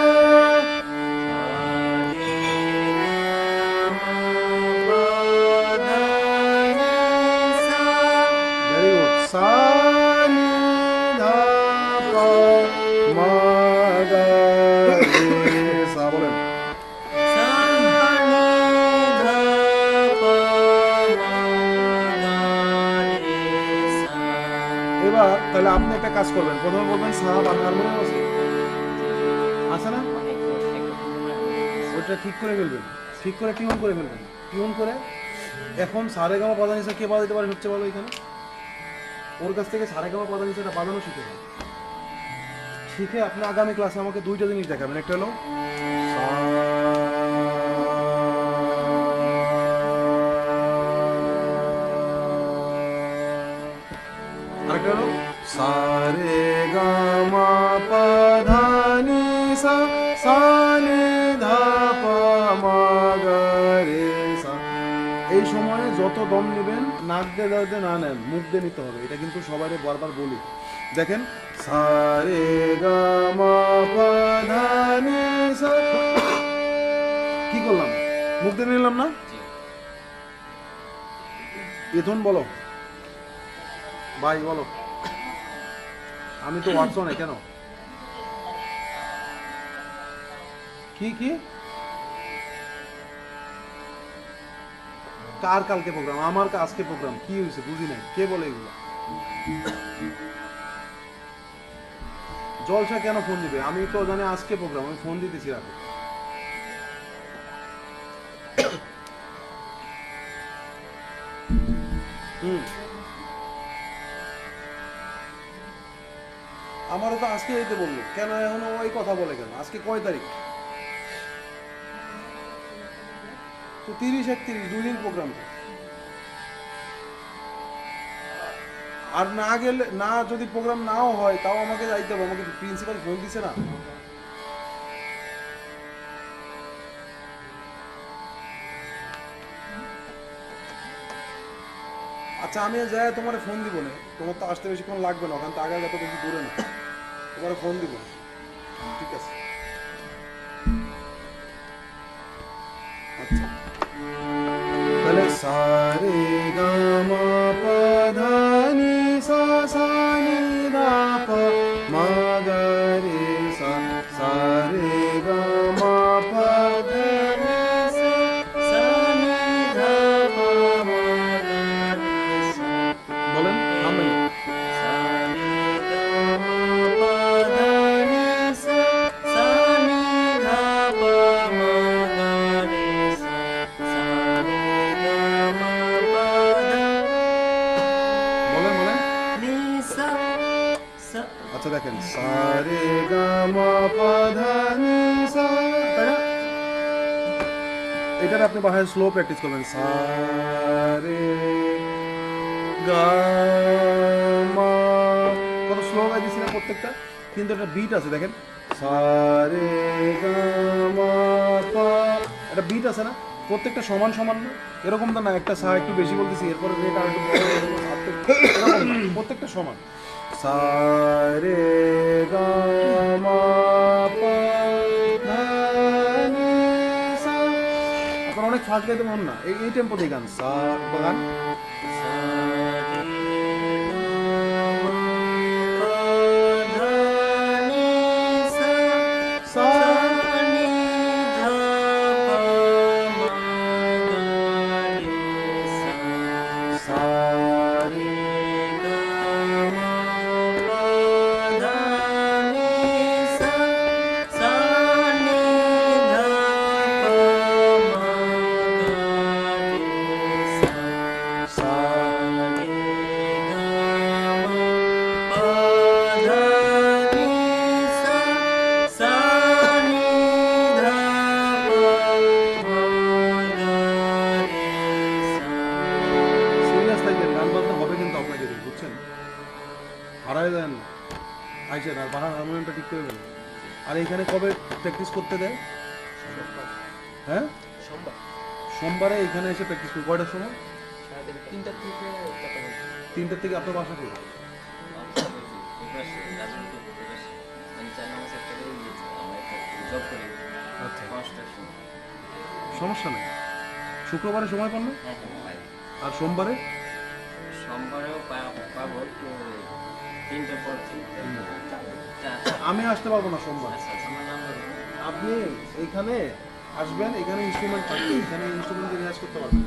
ভেরি গুড। সা নি ধা পা মা গা রে সা, বলেন। এবার তাহলে আপনি একটা কাজ করবেন, প্রথমে বলবেন সা আর হারমোনিয়াম আছে, আছে না? ওইটা ঠিক করে ফেলবেন, ঠিক করে টিউন করে ফেলবেন, টিউন করে এখন সারেগামা পাদানিসা কে বাজাতে পারে সবচেয়ে ভালো এখানে? ওর কাছ থেকে সারেগামা পাদানিসাটা বাজানো শিখে নেন। শিখে আপনি আগামী ক্লাসে আমাকে দুইটা জিনিস দেখাবেন, একটা হলো আরেকটা হলো সারে গামা পাধানি সা সানি ধা পা মা গা রে সা। এই সময়ে যত দম নেবেন নাক দিয়ে যাতে না নেন, মুখ দিয়ে নিতে হবে, এটা কিন্তু সবাই বারবার বলি। দেখেন সারে গামা পাধানি সা, কি করলাম? মুখ দিয়ে নিলাম না? এখন বলো ভাই, বলো। আমি তো হোয়াটসঅ্যাপে কেন কি কি কার কালকে প্রোগ্রাম? আমার আজকে প্রোগ্রাম। কি হয়েছে বুঝি নাই, কে বলে এগুলো? জলসা কেন ফোন দিবে? আমি তো জানি আজকে প্রোগ্রাম, আমি ফোন দিতেছি রাতে। আমারও তো আজকে যেতে বললো, কেন এখনো ওই কথা বলে কেন? আজকে কয় তারিখ? তো 30-31 দুই দিন প্রোগ্রাম। আর না গেলে, না যদি প্রোগ্রাম নাও হয় তাও আমাকে যাইতে হবে, আমাকে প্রিন্সিপাল ফোন দিছে না। আচ্ছা আমি যাই তোমার ফোন দিব না, তোমার তো আসতে বেশিক্ষণ লাগবে না, ওখান থেকে আগে যত বেশি দূরে না, তোমার ফোন দিব, ঠিক আছে? আচ্ছা তাহলে সারে গামা পাধানি সা সানি ধা পা মা গা রে সা সারে গামা পাধানি সা সানি ধা পা মা গা রে সা। বলেন আমি আচ্ছা দেখেন সারে গামা পাধানি সা, এটার আপনি বাসায় স্লো প্র্যাকটিস করবেন। সারে গামা, কত স্লো গাইতেছি না প্রত্যেকটা, কিন্তু একটা বিট আছে দেখেন। সারে গামা পা, একটা বিট আছে না? প্রত্যেকটা সমান সমান না, এরকম তো না একটা সা একটু বেশি বলতেছি, এরপরে রেট আর একটু প্রত্যেকটা সমান। সা রে গা মা পা ধা নি সা। আপনার অনেক ফাস্ট গাইতে মন না, এই টেম্পোতেই গান। সা গান সিরিয়াস থাকেন, গান বাজনা হবে কিন্তু আপনাকে দিয়ে, বুঝছেন? হারাই দেন না আইসেন, আর বাহার হারমোনিয়ামটা ঠিক করে দেন। আর এখানে কবে প্র্যাকটিস করতে দেয়? হ্যাঁ, সোমবারে এখানে এসে প্র্যাকটিস করি। কয়টার সময়? 3টা থেকে আপনার বাসা করি? আচ্ছা, সমস্যা নেই। শুক্রবারে সময় পান না? আর সোমবারে? সোমবারেও পাবো তো 3টার পর থেকে। আমি আসতে পারবো না সোমবার। আপনি এখানে আসবেন, এখানে ইনস্ট্রুমেন্ট থাকবে, এখানে ইনস্ট্রুমেন্ট রিয়াজ করতে পারবেন।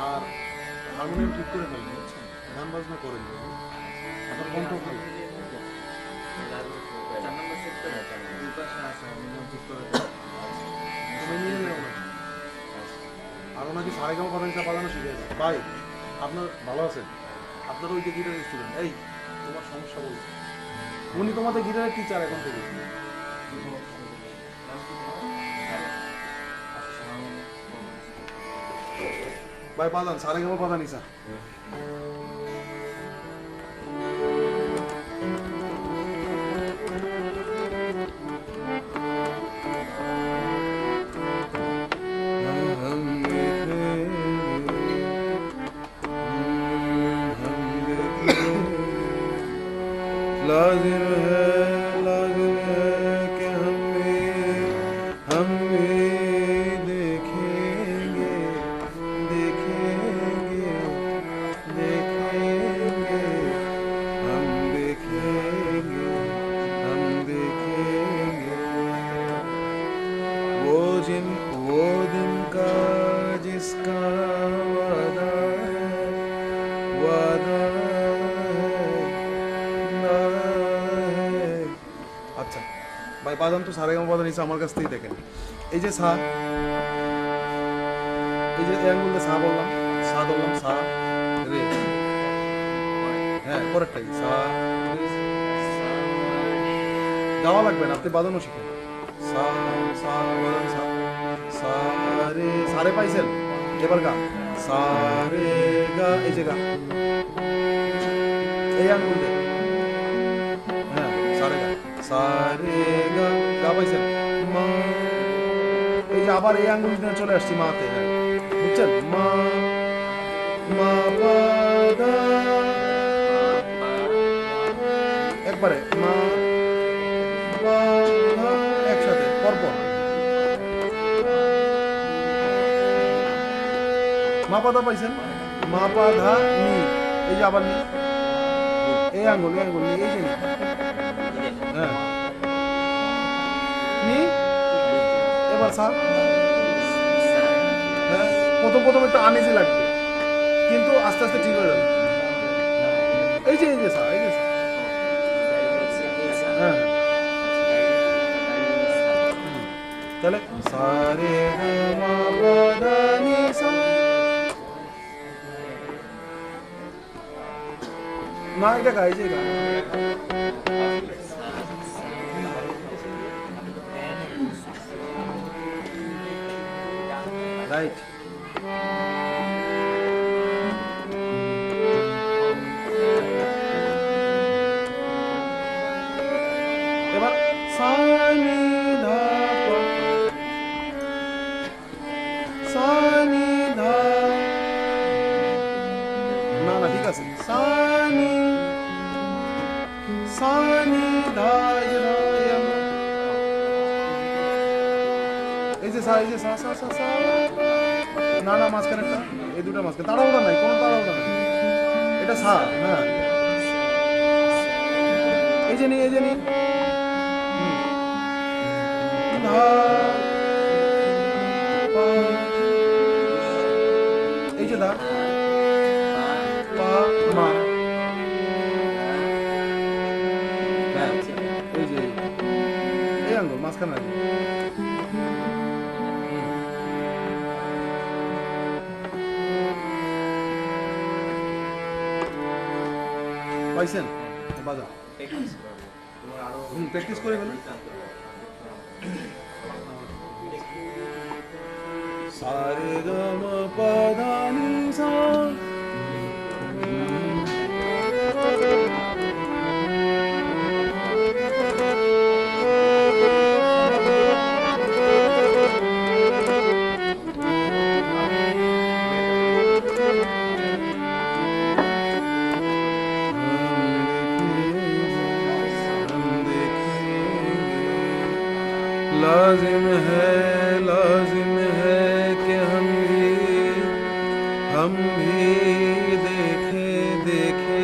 আর হারমোনিয়াম ঠিক করে ফেলবেন, বুঝছেন? গান বাজনা করেন, আপনার কণ্ঠ ভালো। তুমি নিয়ে যাও না। আর ওনাকে সারেগামা পাধানিসা বাজানো শিখে যাবে। ভাই আপনার ভালো আছেন? আপনার ওই যে গিটার স্টুডেন্ট, এই তোমার সমস্যা বলুন। উনি তোমাদের গিটারের টিচার এখন থেকে। ভাই বাজান সারেগামা পাধানিসা। लाजिम है कि हम भी देखेंगे देखेंगे देखेंगे हम देखेंगे हम देखेंगे वो दिन का जिसका वादा আচ্ছা ভাই বাদাম তো সারেগামা পাধানিসা আমার কাছ থেকেই দেখেন। এই যে সা, এই যে অ্যাঙ্গুলে সা বললাম, সা ধরলাম, সা রে, হ্যাঁ পরেরটাই সা রে। গাওয়া লাগবে না, আপনি বাজানো শিখেন। সা সা বাজান, সা সা রে, সারে পাইছেন? এবার গা, সা রে গা, এই যে গা, এই আঙ্গুল দে, হ্যাঁ সারে গা, সারে গা, গা পাইছেন? মা, এই যে আবার এই আঙ্গুল দিয়ে চলে আসছি মাতে, হ্যাঁ বুঝছেন? মা মা পা ধা, একবারে মা পা ধা, একসাথে পরপর। মা পা ধা পাইছেন? মা পা ধা নি, এই যে আবার নি, এই আঙ্গুল নি, এই যে নি, হ্যাঁ নি, এবার সা, হ্যাঁ প্রথম একটু আনইজি লাগবে কিন্তু আস্তে আস্তে ঠিক হয়ে যাবে। এই যে সা, এই যে সা, হ্যাঁ তাহলে সা রে গা মা পা ধা নি সা। না এটা গাই যে গা, রাইট। এবার সা নি ধা পা, সা নি ধা, না ঠিক আছে। এই যে সা, এই যে সা সা সা সা। না না, মাঝখানেরটা, এই দুটো মাঝখানে, তাড়াহুড়া নাই, কোনো তাড়াহুড়া নাই। এটা সা, হ্যাঁ। এই যে নি, এই যে নি। ধা, পা, এই যে দা, পা, মা, এই যে এই আঙ্গুল মাঝখানে আছে। পাইছেন? বাজা। প্র্যাকটিস করে ফেলুন। সারে গম পধা নি সা। लाजिम है कि हम भी देखेंगे,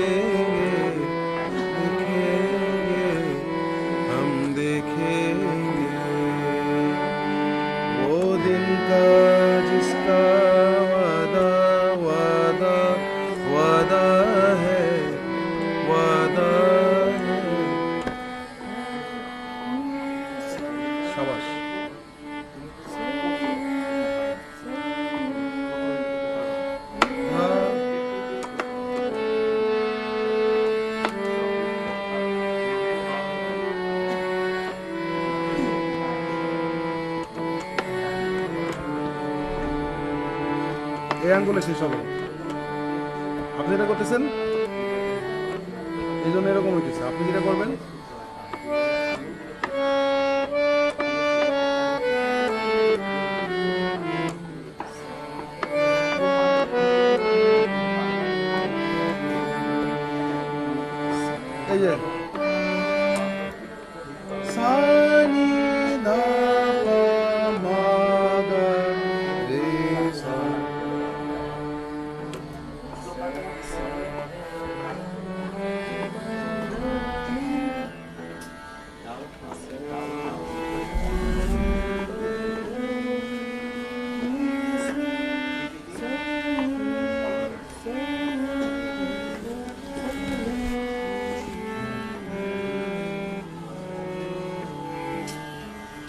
हम देखेंगे वो दिन का जिसका वादा वादा वादा है, वादा है। शाबाश। এই আঙ্গুলে শেষ হবে। আপনি যেটা করতেছেন এই জন্য এরকম হইতেছে। আপনি যেটা করবেন এই যে সা নি ধা পা মা গা রে সা।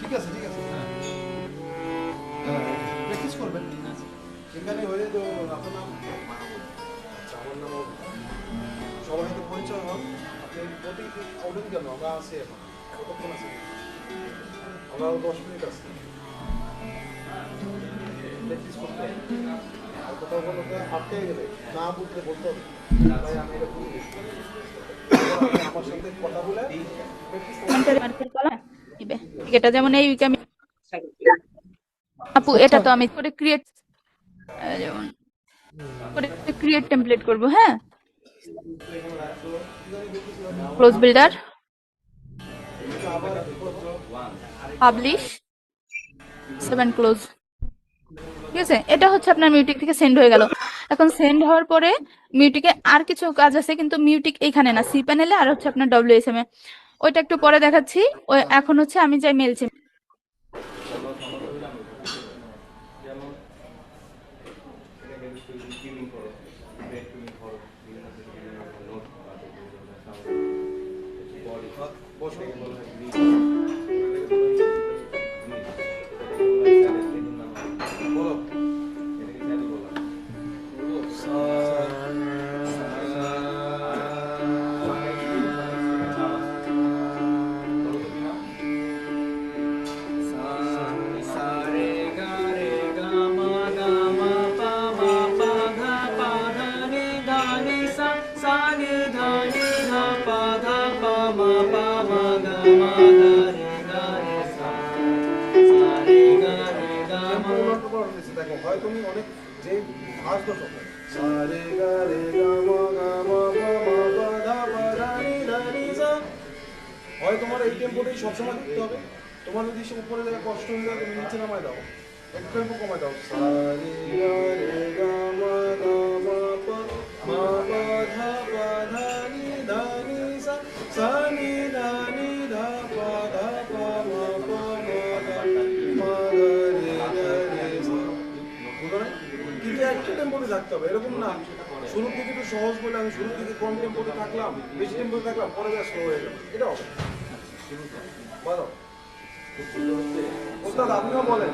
ঠিক আছে, ঠিক আছে, হ্যাঁ হ্যাঁ, প্র্যাকটিস করবেন। এখানে হয়ে তো আপনার নাম? আচ্ছা, আমার নাম অরুণ। সবার সাথে পরিচয় হন। আপনি প্রতি অরুণ কেন? আমরা আছি এখন, কতক্ষণ আছি? আমরা আরো 10 মিনিট আছি। প্র্যাকটিস করতে হবে। আর কোথাও কোনো আটকে গেলে না বুঝলে বলতে হবে ভাই আমি এটা বুঝি। আমার সাথে কথা বলে প্র্যাকটিস এটা যেমন এই উইকে আমি আপু এটা তো আমি করে ক্রিয়েট যেমন করে ক্রিয়েট টেমপ্লেট করব। হ্যাঁ, ক্লোজ বিল্ডার, পাবলিশ, 7 ক্লোজ। ঠিক আছে, এটা হচ্ছে আপনার মিউটিক থেকে সেন্ড হয়ে গেল। এখন সেন্ড হওয়ার পরে মিউটিকে আর কিছু কাজ আছে, কিন্তু মিউটিক এইখানে না, সি প্যানেলে, আর হচ্ছে আপনার WSM এ। ওইটা একটু পরে দেখাচ্ছি। এখন হচ্ছে আমি যাই মেলছি। হয় তুমি অনেক যে ফার্স্ট দশক সারে গা রে গা মা গা মা পা মা পা ধা পা ধা নি ধা নি সা, হয় তোমার এই টেম্পোটাই সবসময় করতে হবে, তোমার যদি সে উপরে জায়গায় কষ্ট হয়ে যায় তুমি নিচে নামায় দাও, একটু টেম্পো কমায় দাও। সা রে গা রে গা মা গা মা পা মা পা ধা পা ধা নি ধা নি সা সা নি ধা পা ধা পা মা পা মা গা রে গা রে সা। বুঝো না? কিন্তু একটা টেম্পোতে থাকতে হবে, এরকম না শুরুর দিকে একটু সহজ বলে আমি শুরুর দিকে কম টেম্পোতে থাকলাম, বেশি টেম্পোতে থাকলাম, পরে যা স্লো হয়ে গেল, এটা হবে না। বলো ওস্তাদ, আপনিও বলেন।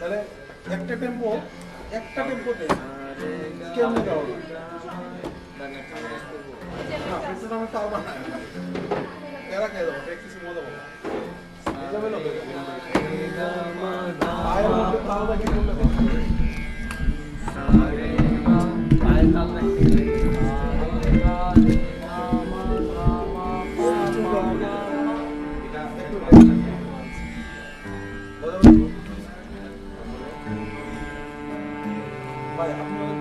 তাহলে একটা টেম্পো কেমনে গাও না পেছনে আমি পারবো না, এরা খেয়ে দেবো প্র্যাকটিস মজা পাবো। পায়ের মধ্যে তাল রাখি করলে ভাই আপনার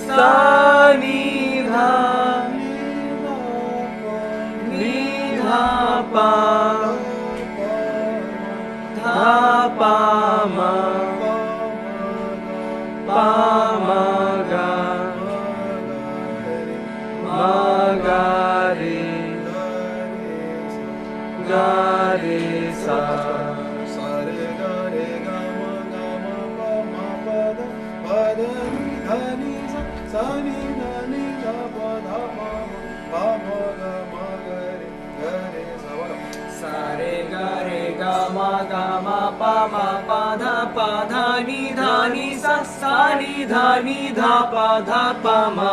sa ni dha ni dha pa dha pa ma pa ma ga ma ga re ga re sa sa re ga ma pa dha ni sa ni dha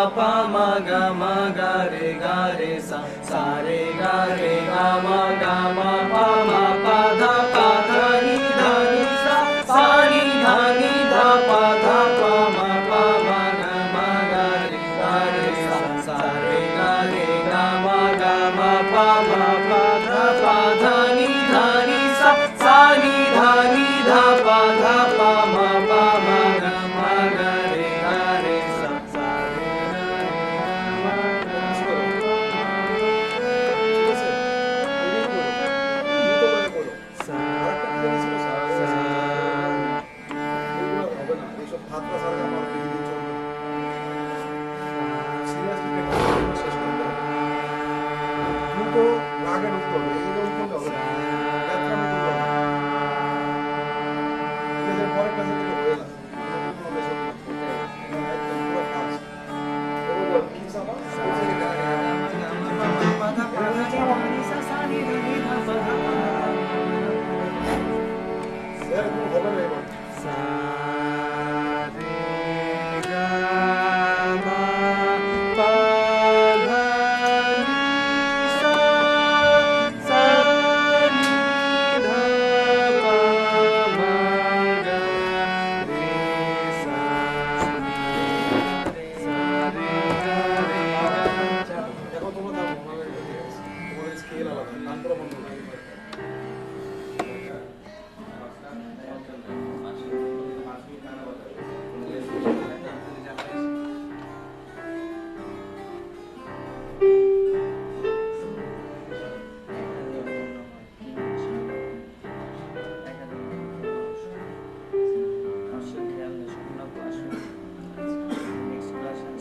pa ma ga re sa re ga ma pa dha ni sa ni dha pa ma ga re sa re ga ma pa dha ni sa ni dha pa ma ga re sa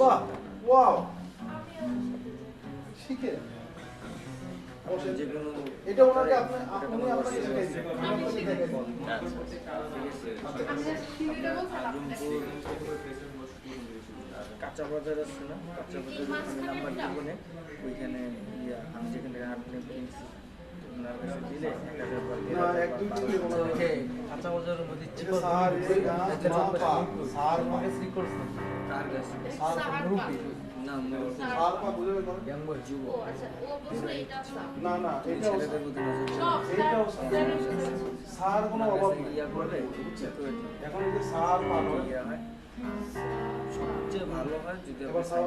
বাহ wow শিখে বসেন এটা ওনাকে আপনি আপনাকে শিখাইছেন কাঁচা বাজার আছে না কাঁচা বাজার নাম্বার দিবনে ওইখানে আমি যেখানে হাট নিয়ে কিনছি ওনার কাছে দিলে 1000 না এক দুই দিন কাঁচা বাজারের মধ্যে স্যার মানে শ্রী করছে তার কাছে স্যার রূপী না স্যার পা বুঝে বের করেন ইয়াংবর যুব না না এটাও ছেলেদের মধ্যে এটাও স্যার কোনো অভাব নেই ইয়া করলে বুঝছে তো এখন এই যে স্যার পা ধরে ইয়া হয় সবচেয়ে ভালো হয় যদি এবার স্যার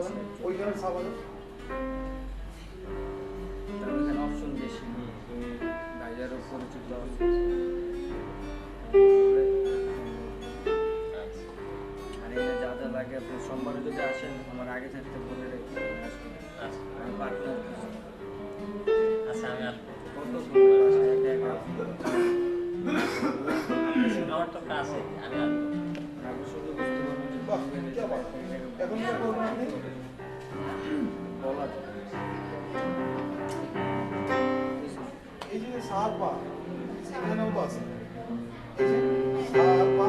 ওইখানে স্যার বলে এখানে অপশন বেশি বাইরেরও পরিচিত আছে আর এখানে যা যা লাগে আপনি সোমবারে যদি আসেন আমার আগে থাকতে বলে রেখে আসবেন আমি পার্টনার আচ্ছা আমি আসবো কত সুন্দর বাসায় দেখা আমার তো কাছে আমি আসবো আমি শুধু বুঝতে পারবো যে বাহ কি আবার এখন কি করবেন আপনি বলা যায় এই যে স্যার পা এখানেও তো আছে এই যে স্যার পা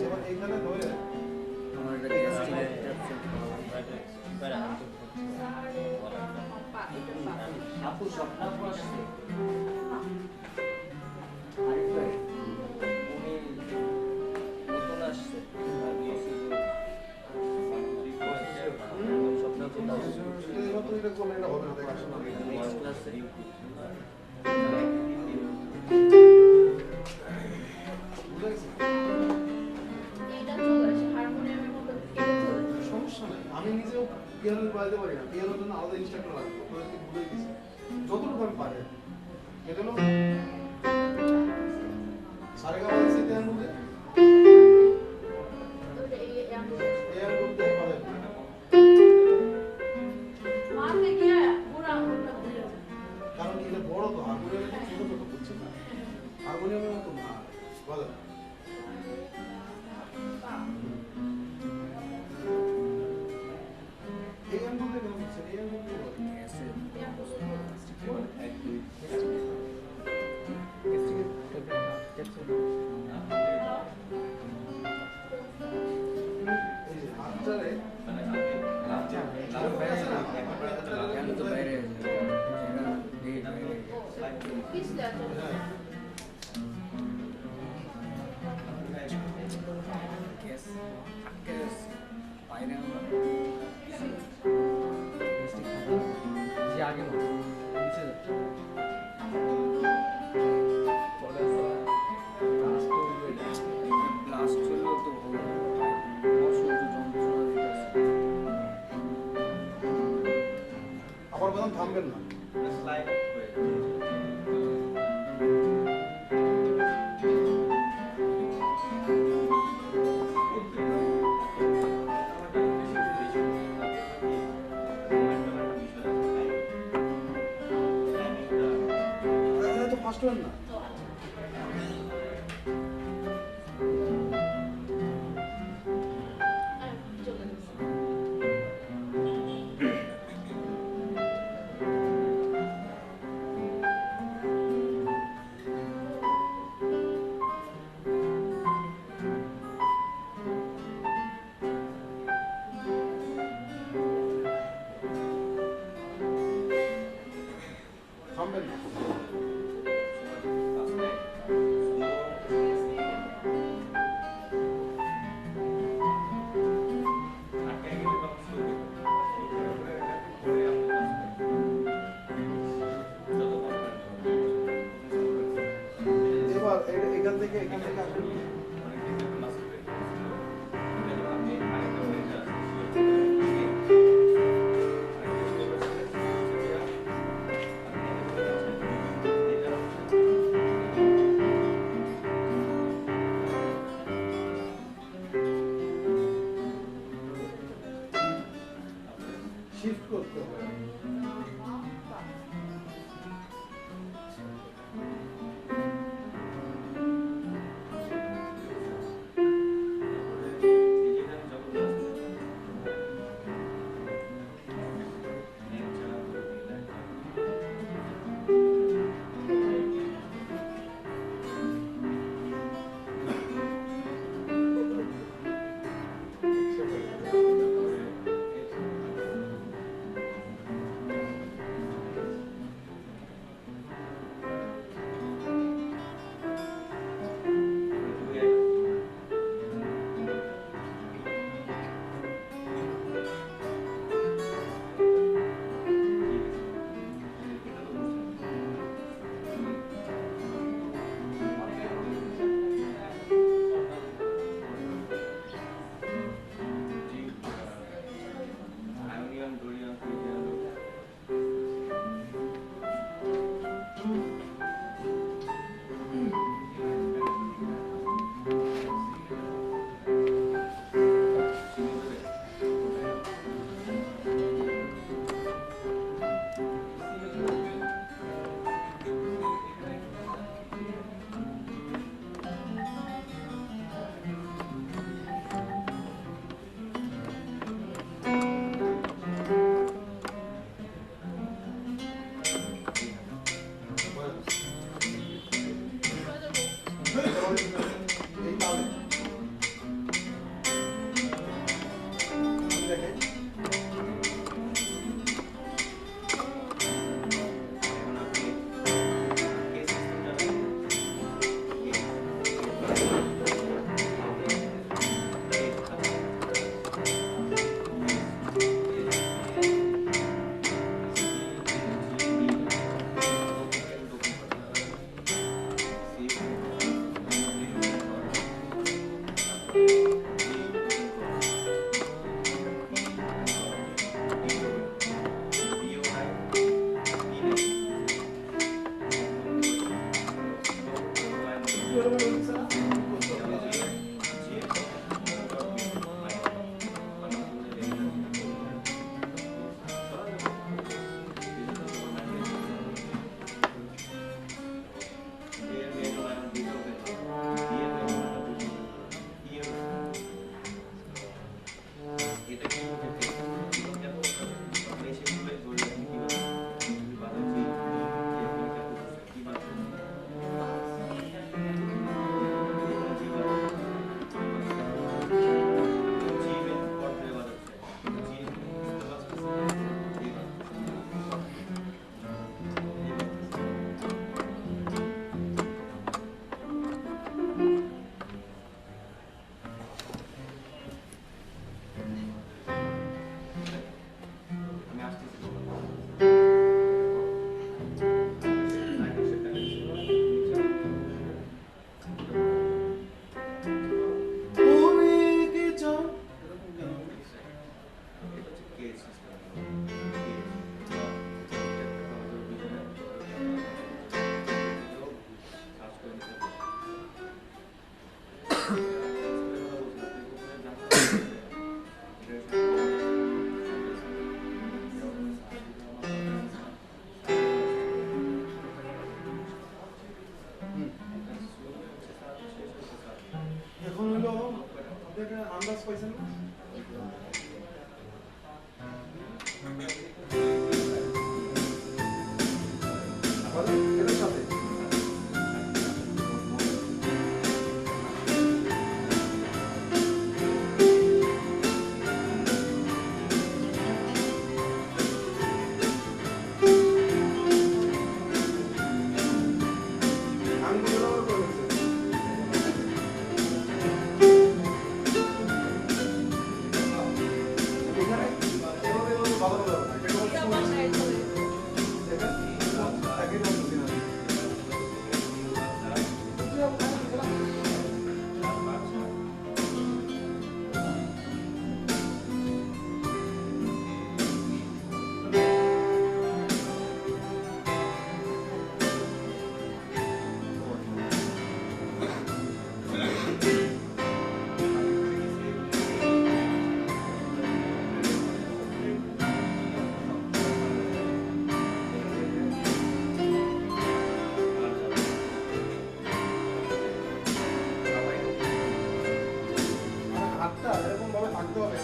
এবার এখানে ধরে আমার একটা গ্যাস্ট্রিক আপু স্বপ্ন আপু আসছে আরিফ ভাই উনি নতুন আসছে স্বপ্ন আপু আসছে এবার তো এটা করলে এটা হবে না দেখা শোনা নেক্সট ক্লাসে বুঝে গেছে সমস্যা নাই আমি নিজেও পিয়ানো বাজাতে পারি না পিয়ানোর জন্য আলাদা ইনস্ট্রাক্টর লাগবে ওদেরকে ভুলে গেছি যতটুকু আমি পারি এটা হলো সারেগা বাজাতে দেন বলে এই আর করতে পারে এই আঙ্গুলটা কেন দিচ্ছেন? এই আঙ্গুলটা হাতটারে আমি তো বাইরে আগে ব্লাস্ট হলো তো অসহ্য যন্ত্রণা দিতেছে। আবার বললাম থামবেন না। তো ফার্স্ট হবেন না। থামবেন না। এবার এখান থেকে আসুন। শিফট করতে হবে। এখন হলো আপনাদের আন্দাজ পাইছেন না? এটার সাথে হাতটা এরকম ভাবে থাকতে হবে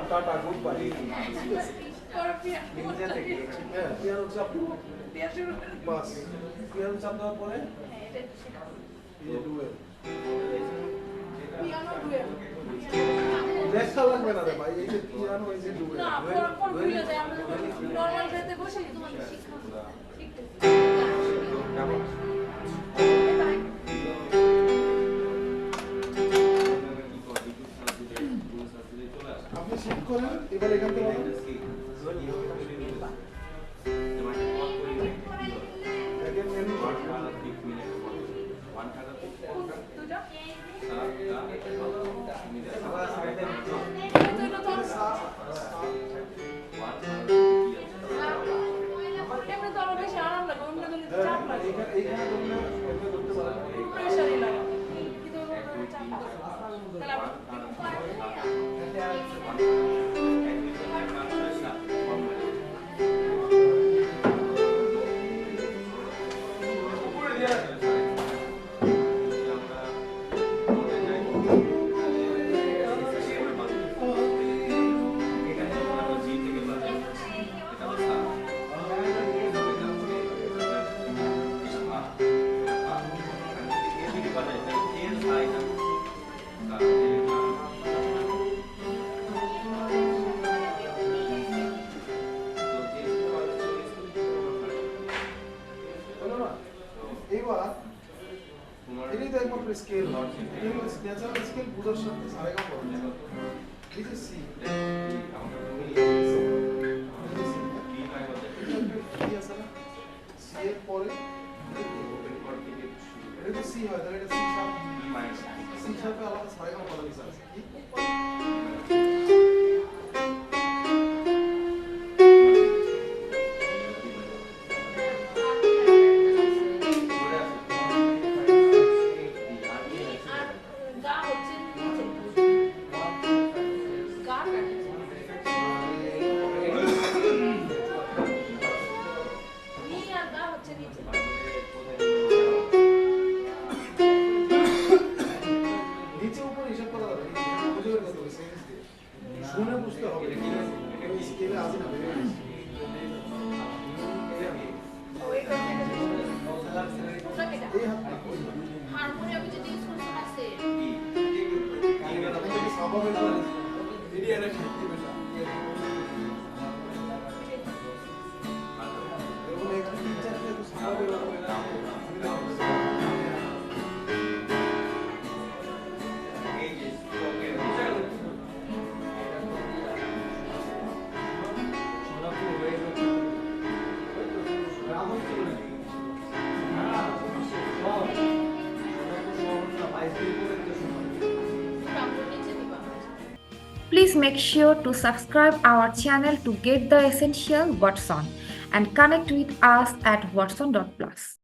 টাটা গুড বাই হ্যাঁ পিয়ানো চাপ বাস পিয়ানো চাপ দেওয়ার পরে ডুয়েল দেখা লাগবে না রে ভাই এই যে পিয়ানো এই যে ডুয়েল আপনি শিফট করেন এবার এখান থেকে এবার এটাই তো একমাত্র স্কেল ন্যাচারাল স্কেল বুঝার সাথে সারেগা পড়ে এই যে সি সি এর পরে এটা তো সি হয় তাহলে এটা সি শার্প সি শার্পে আলাদা সারেগা পড়া লিখা আছে কি নিচে উপরে হিসাব করা যাবে বুঝে বের করতে হবে সেন্স দিয়ে শুনে বুঝতে হবে এই স্কেলে আছে না ভেবে গেছি এই হাতটা হারমোনিয়ামে যদি ইউজ করতে আছে আমাকে স্বাভাবিক করে এরিয়া রেখে এবং এখানে টিচারকে তো স্বাভাবিক করে Please make sure to subscribe our channel to get the essential Watson and connect with us at watson.plus.